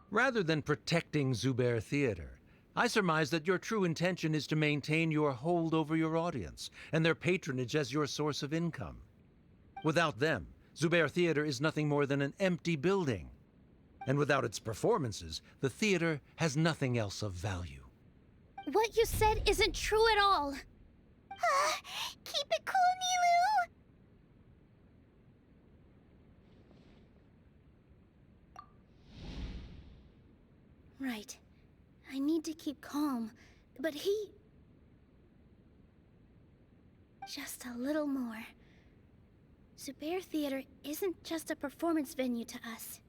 Rather than protecting Zubair Theater, I surmise that your true intention is to maintain your hold over your audience and their patronage as your source of income. Without them, Zubair Theater is nothing more than an empty building. And without its performances, the theater has nothing else of value. What you said isn't true at all. Keep it cool, Nilu! Right. I need to keep calm, but he... Just a little more. Zubair Theater isn't just a performance venue to us.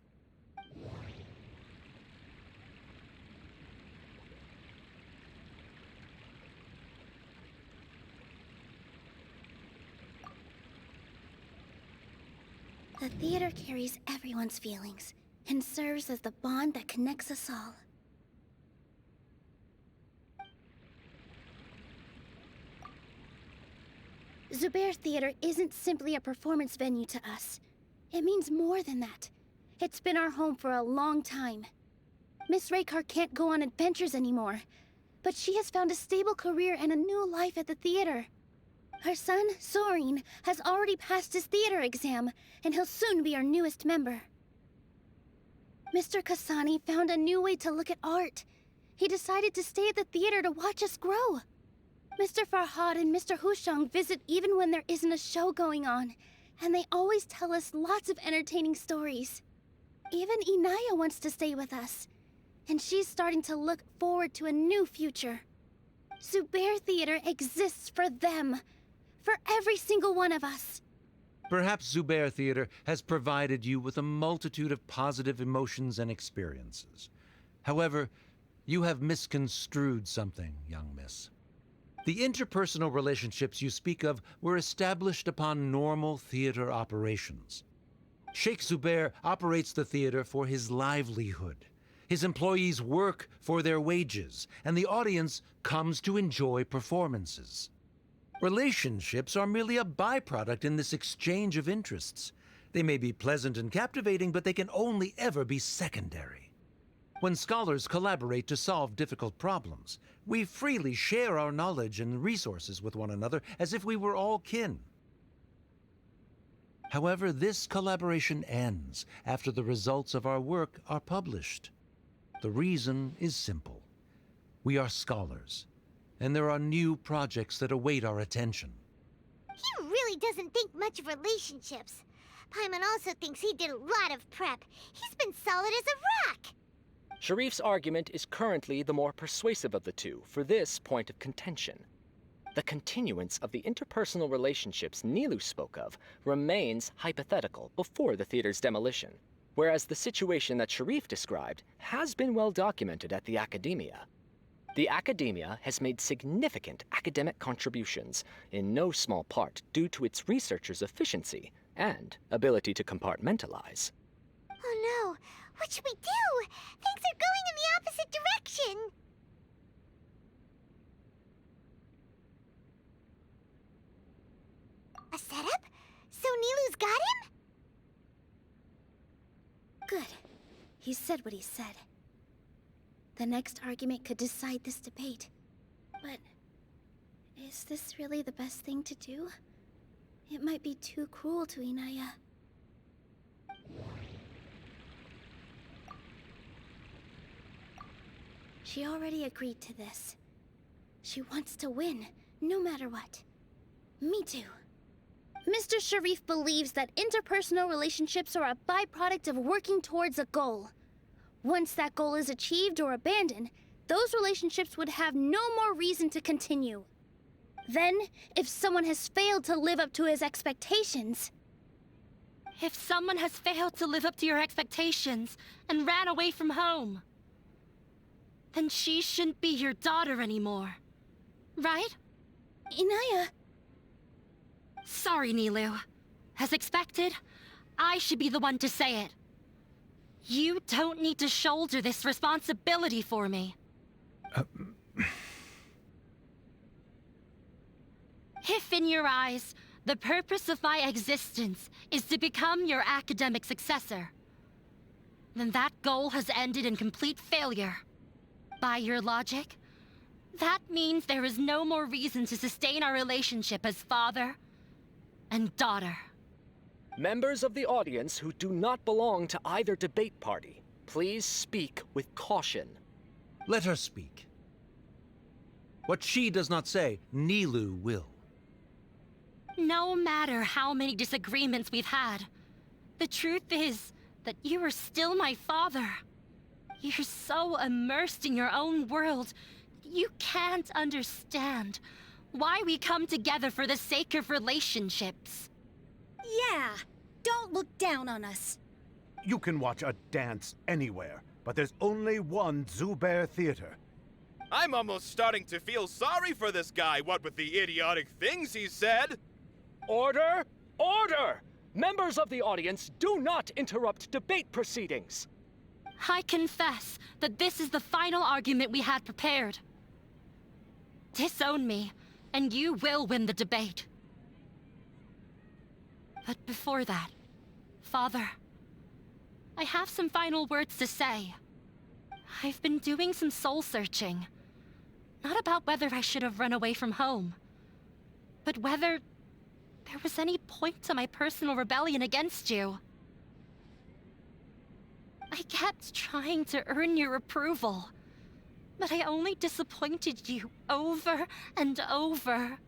The theater carries everyone's feelings and serves as the bond that connects us all. Zubair Theater isn't simply a performance venue to us. It means more than that. It's been our home for a long time. Miss Raykar can't go on adventures anymore, but she has found a stable career and a new life at the theater. Her son, Sorin, has already passed his theater exam, and he'll soon be our newest member. Mr. Kasani found a new way to look at art. He decided to stay at the theater to watch us grow. Mr. Farhad and Mr. Hushang visit even when there isn't a show going on, and they always tell us lots of entertaining stories. Even Inaya wants to stay with us, and she's starting to look forward to a new future. Zubair Theater exists for them, for every single one of us. Perhaps Zubair Theater has provided you with a multitude of positive emotions and experiences. However, you have misconstrued something, young miss. The interpersonal relationships you speak of were established upon normal theater operations. Sheikh Zubair operates the theater for his livelihood. His employees work for their wages, and the audience comes to enjoy performances. Relationships are merely a byproduct in this exchange of interests. They may be pleasant and captivating, but they can only ever be secondary. When scholars collaborate to solve difficult problems, we freely share our knowledge and resources with one another as if we were all kin. However, this collaboration ends after the results of our work are published. The reason is simple. We are scholars, and there are new projects that await our attention. He really doesn't think much of relationships. Paimon also thinks he did a lot of prep. He's been solid as a rock. Sharif's argument is currently the more persuasive of the two for this point of contention. The continuance of the interpersonal relationships Nilou spoke of remains hypothetical before the theater's demolition, whereas the situation that Sharif described has been well documented at the Academia. The Academia has made significant academic contributions, in no small part due to its researchers' efficiency and ability to compartmentalize. Oh no, what should we do? Things are going in the opposite direction. A setup? So Nilou's got him? Good. He said what he said. The next argument could decide this debate. But is this really the best thing to do? It might be too cruel to Inaya. She already agreed to this. She wants to win, no matter what. Me too. Mr. Sharif believes that interpersonal relationships are a byproduct of working towards a goal. Once that goal is achieved or abandoned, those relationships would have no more reason to continue. Then, if someone has failed to live up to his expectations... If someone has failed to live up to your expectations and ran away from home, then she shouldn't be your daughter anymore. Right? Inaya... Sorry, Nilou. As expected, I should be the one to say it. You don't need to shoulder this responsibility for me. If in your eyes, the purpose of my existence is to become your academic successor, then that goal has ended in complete failure. By your logic, that means there is no more reason to sustain our relationship as father and daughter. Members of the audience who do not belong to either debate party, please speak with caution. Let her speak. What she does not say, Nilou will. No matter how many disagreements we've had, the truth is that you are still my father. You're so immersed in your own world, you can't understand why we come together for the sake of relationships. Yeah, don't look down on us. You can watch a dance anywhere, but there's only one Zubair Theater. I'm almost starting to feel sorry for this guy, what with the idiotic things he said. Order! Order! Members of the audience, do not interrupt debate proceedings. I confess that this is the final argument we had prepared. Disown me, and you will win the debate. But before that, Father, I have some final words to say. I've been doing some soul-searching. Not about whether I should have run away from home, but whether there was any point to my personal rebellion against you. I kept trying to earn your approval, but I only disappointed you over and over.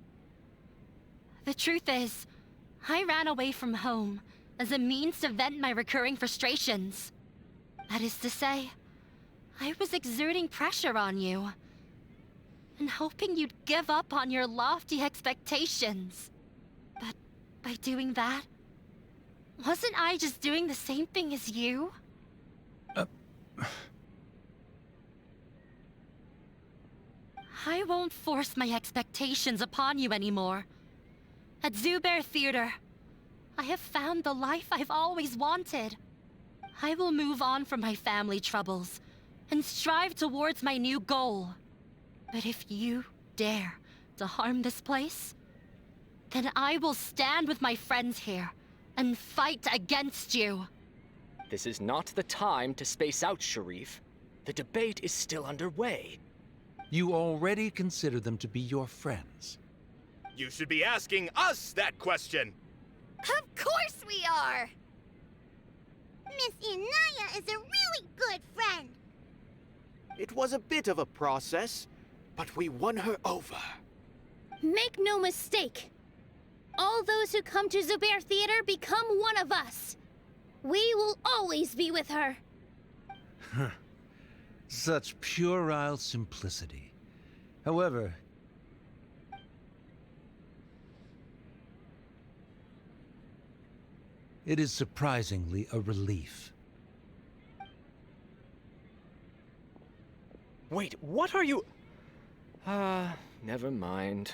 The truth is, I ran away from home as a means to vent my recurring frustrations. That is to say, I was exerting pressure on you, and hoping you'd give up on your lofty expectations. But by doing that, wasn't I just doing the same thing as you? I won't force my expectations upon you anymore. At Zubair Theater, I have found the life I've always wanted. I will move on from my family troubles and strive towards my new goal. But if you dare to harm this place, then I will stand with my friends here and fight against you. This is not the time to space out, Sharif. The debate is still underway. You already consider them to be your friends. You should be asking us that question. Of course we are! Miss Inaya is a really good friend. It was a bit of a process, but we won her over. Make no mistake. All those who come to Zubair Theater become one of us. We will always be with her. Such puerile simplicity. However, it is surprisingly a relief. Wait, what are you... never mind.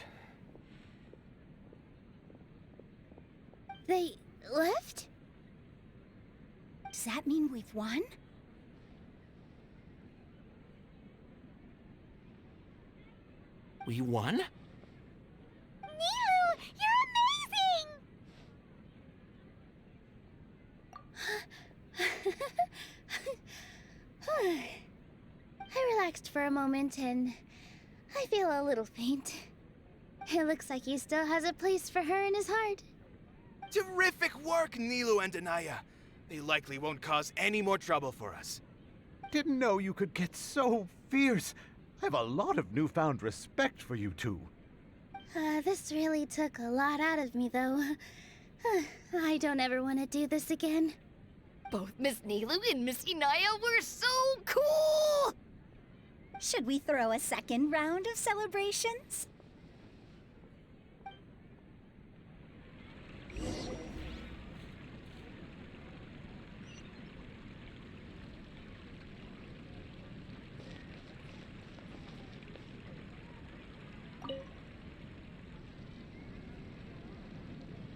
They left? Does that mean we've won? We won? Nilou, you're amazing! I relaxed for a moment and I feel a little faint. It looks like he still has a place for her in his heart. Terrific work, Nilou and Anaya. They likely won't cause any more trouble for us. Didn't know you could get so fierce. I have a lot of newfound respect for you two. This really took a lot out of me, though. I don't ever want to do this again. Both Miss Nilou and Miss Inaya were so cool! Should we throw a second round of celebrations?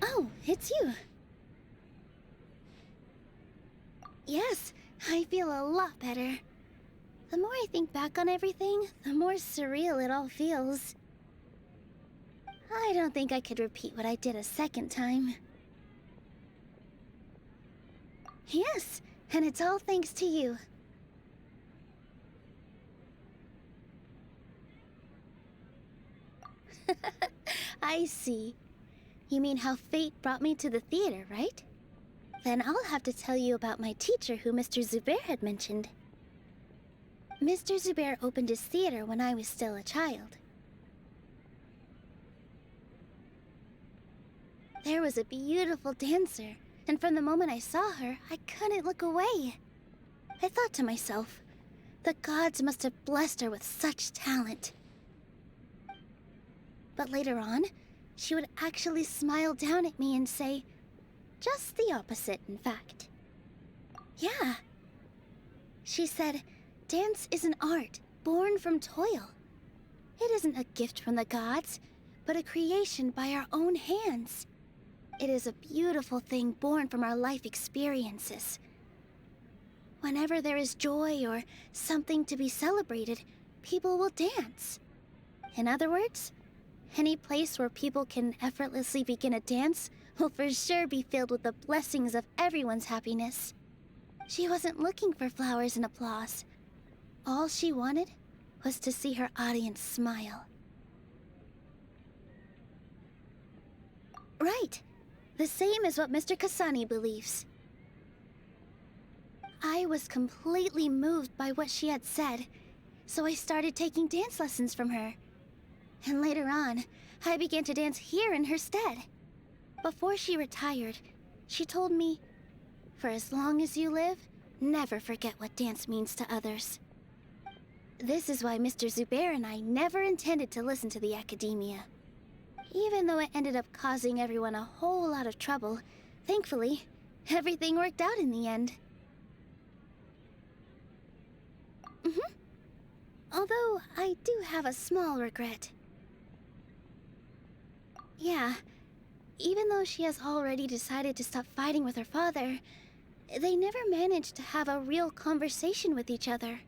Oh, it's you. Yes, I feel a lot better. The more I think back on everything, the more surreal it all feels. I don't think I could repeat what I did a second time. Yes, and it's all thanks to you. I see. You mean how fate brought me to the theater, right? Then I'll have to tell you about my teacher who Mr. Zubair had mentioned. Mr. Zubair opened his theater when I was still a child. There was a beautiful dancer, and from the moment I saw her, I couldn't look away. I thought to myself, the gods must have blessed her with such talent. But later on, she would actually smile down at me and say, just the opposite, in fact. Yeah. She said, dance is an art born from toil. It isn't a gift from the gods, but a creation by our own hands. It is a beautiful thing born from our life experiences. Whenever there is joy or something to be celebrated, people will dance. In other words, any place where people can effortlessly begin a dance will for sure be filled with the blessings of everyone's happiness. She wasn't looking for flowers and applause. All she wanted was to see her audience smile. Right. The same as what Mr. Kasani believes. I was completely moved by what she had said, so I started taking dance lessons from her. And later on, I began to dance here in her stead. Before she retired, she told me, for as long as you live, never forget what dance means to others. This is why Mr. Zubair and I never intended to listen to the academia. Even though it ended up causing everyone a whole lot of trouble, thankfully, everything worked out in the end. Although, I do have a small regret. Yeah, even though she has already decided to stop fighting with her father, they never managed to have a real conversation with each other.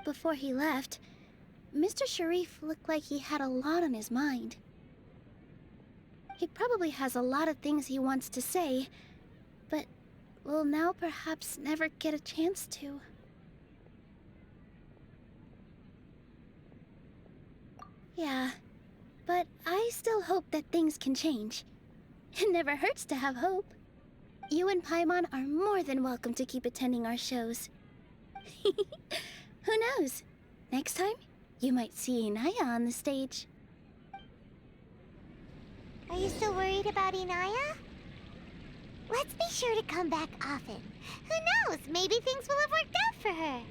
Before he left, Mr. Sharif looked like he had a lot on his mind. He probably has a lot of things he wants to say, but will now perhaps never get a chance to. Yeah, but I still hope that things can change. It never hurts to have hope. You and Paimon are more than welcome to keep attending our shows. Who knows? Next time, you might see Inaya on the stage. Are you still worried about Inaya? Let's be sure to come back often. Who knows? Maybe things will have worked out for her.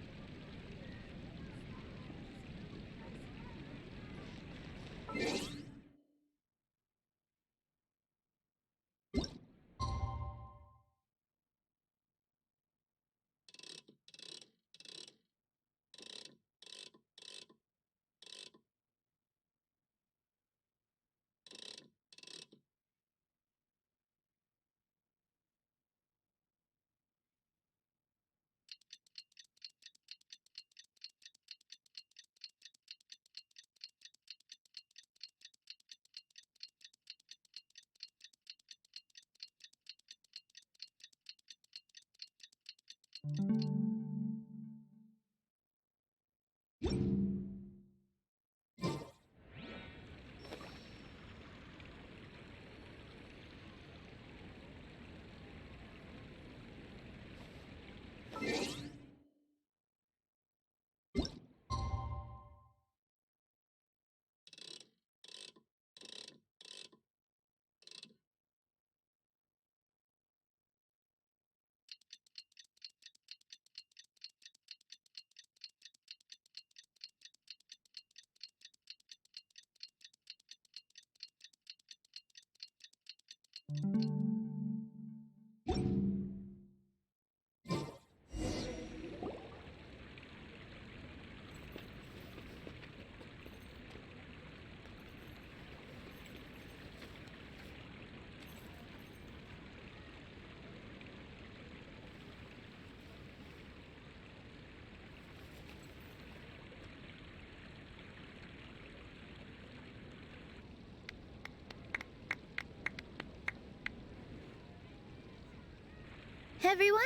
Everyone,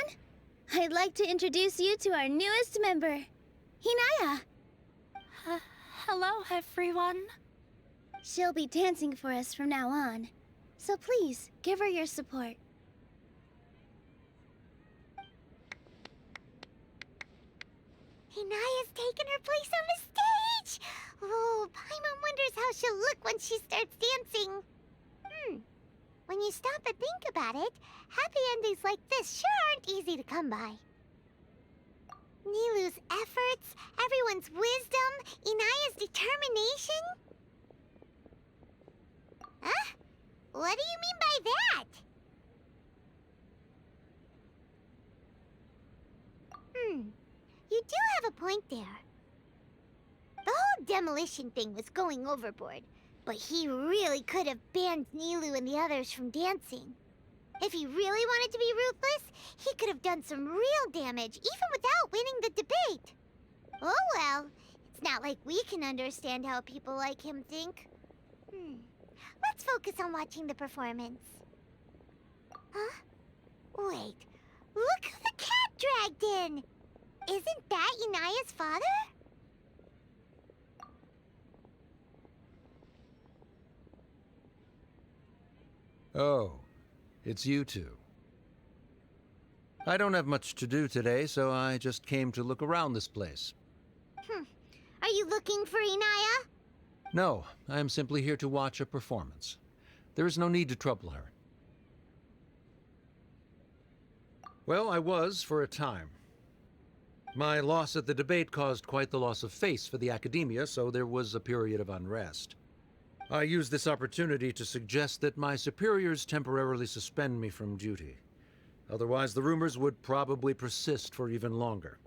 I'd like to introduce you to our newest member, Hinaya. Hello, everyone. She'll be dancing for us from now on, so please give her your support. Hinaya's taken her place on the stage! Oh, Paimon wonders how she'll look when she starts dancing. When you stop and think about it, happy endings like this sure aren't easy to come by. Nilou's efforts, everyone's wisdom, Inaya's determination? Huh? What do you mean by that? You do have a point there. The whole demolition thing was going overboard, but he really could have banned Nilou and the others from dancing. If he really wanted to be ruthless, he could have done some real damage, even without winning the debate. Oh well, it's not like we can understand how people like him think. Let's focus on watching the performance. Huh? Wait, look who the cat dragged in! Isn't that Inaya's father? Oh, it's you two. I don't have much to do today, so I just came to look around this place. Are you looking for Inaya? No, I am simply here to watch a performance. There is no need to trouble her. Well, I was for a time. My loss at the debate caused quite the loss of face for the academia, so there was a period of unrest. I used this opportunity to suggest that my superiors temporarily suspend me from duty. Otherwise, the rumors would probably persist for even longer.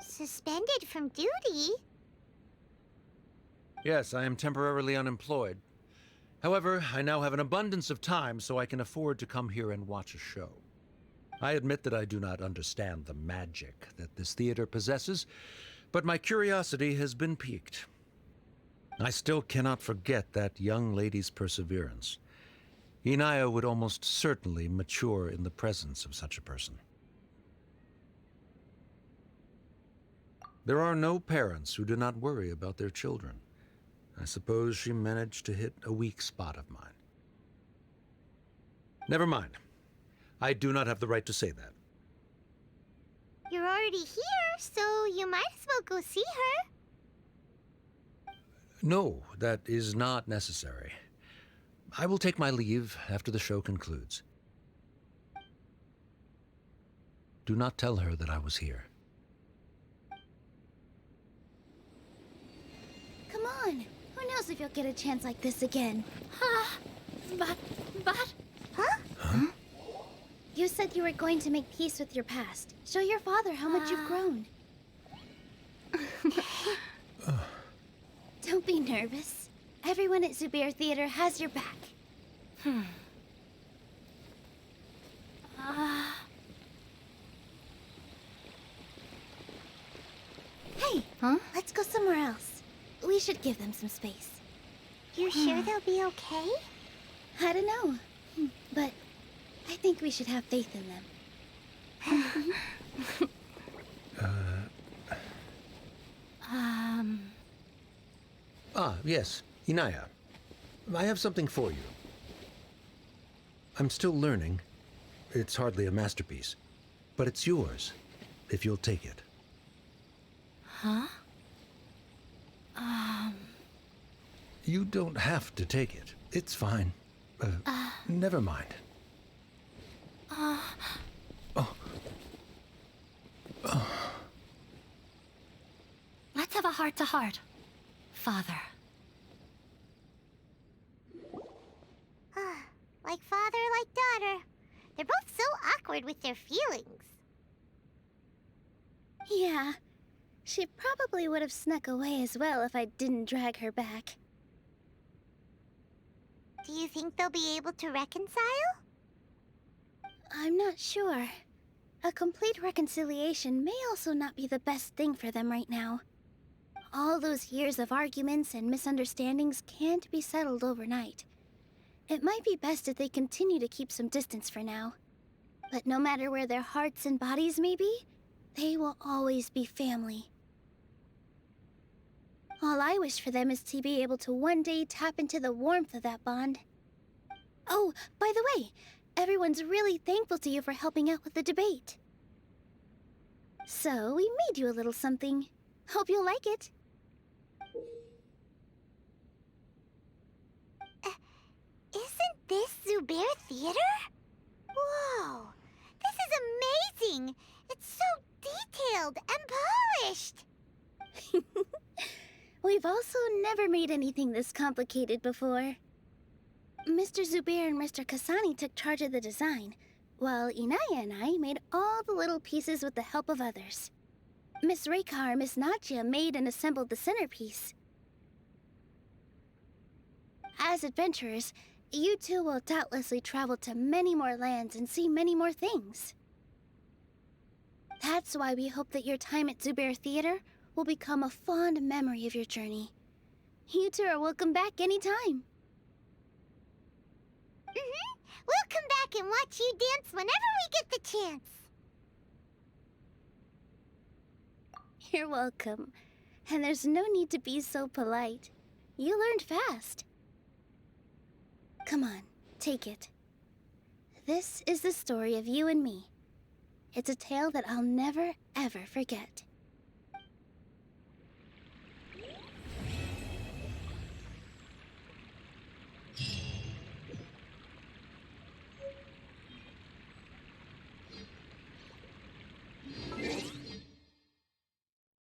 Suspended from duty? Yes, I am temporarily unemployed. However, I now have an abundance of time, so I can afford to come here and watch a show. I admit that I do not understand the magic that this theater possesses, but my curiosity has been piqued. I still cannot forget that young lady's perseverance. Inaya would almost certainly mature in the presence of such a person. There are no parents who do not worry about their children. I suppose she managed to hit a weak spot of mine. Never mind. I do not have the right to say that. You're already here, so you might as well go see her. No, that is not necessary. I will take my leave after the show concludes. Do not tell her that I was here. Come on. Who knows if you'll get a chance like this again? But... Huh? You said you were going to make peace with your past. Show your father how much you've grown. Don't be nervous. Everyone at Zubair Theater has your back. Hey, let's go somewhere else. We should give them some space. You sure they'll be okay? I don't know, but I think we should have faith in them. Yes, Inaya. I have something for you. I'm still learning. It's hardly a masterpiece, but it's yours, if you'll take it. Huh? You don't have to take it. It's fine. Never mind. Let's have a heart-to-heart, Father. Like father, like daughter. They're both so awkward with their feelings. Yeah, she probably would have snuck away as well if I didn't drag her back. Do you think they'll be able to reconcile? I'm not sure. A complete reconciliation may also not be the best thing for them right now. All those years of arguments and misunderstandings can't be settled overnight. It might be best if they continue to keep some distance for now. But no matter where their hearts and bodies may be, they will always be family. All I wish for them is to be able to one day tap into the warmth of that bond. Oh, by the way, everyone's really thankful to you for helping out with the debate. So, we made you a little something. Hope you'll like it. Isn't this Zubair Theater? Whoa! This is amazing! It's so detailed and polished! We've also never made anything this complicated before. Mr. Zubair and Mr. Kasani took charge of the design, while Inaya and I made all the little pieces with the help of others. Miss Reika or Miss Nadja made and assembled the centerpiece. As adventurers, you two will doubtlessly travel to many more lands and see many more things. That's why we hope that your time at Zubair Theater will become a fond memory of your journey. You two are welcome back anytime. We'll come back and watch you dance whenever we get the chance. You're welcome. And there's no need to be so polite. You learned fast. Come on, take it. This is the story of you and me. It's a tale that I'll never, ever forget.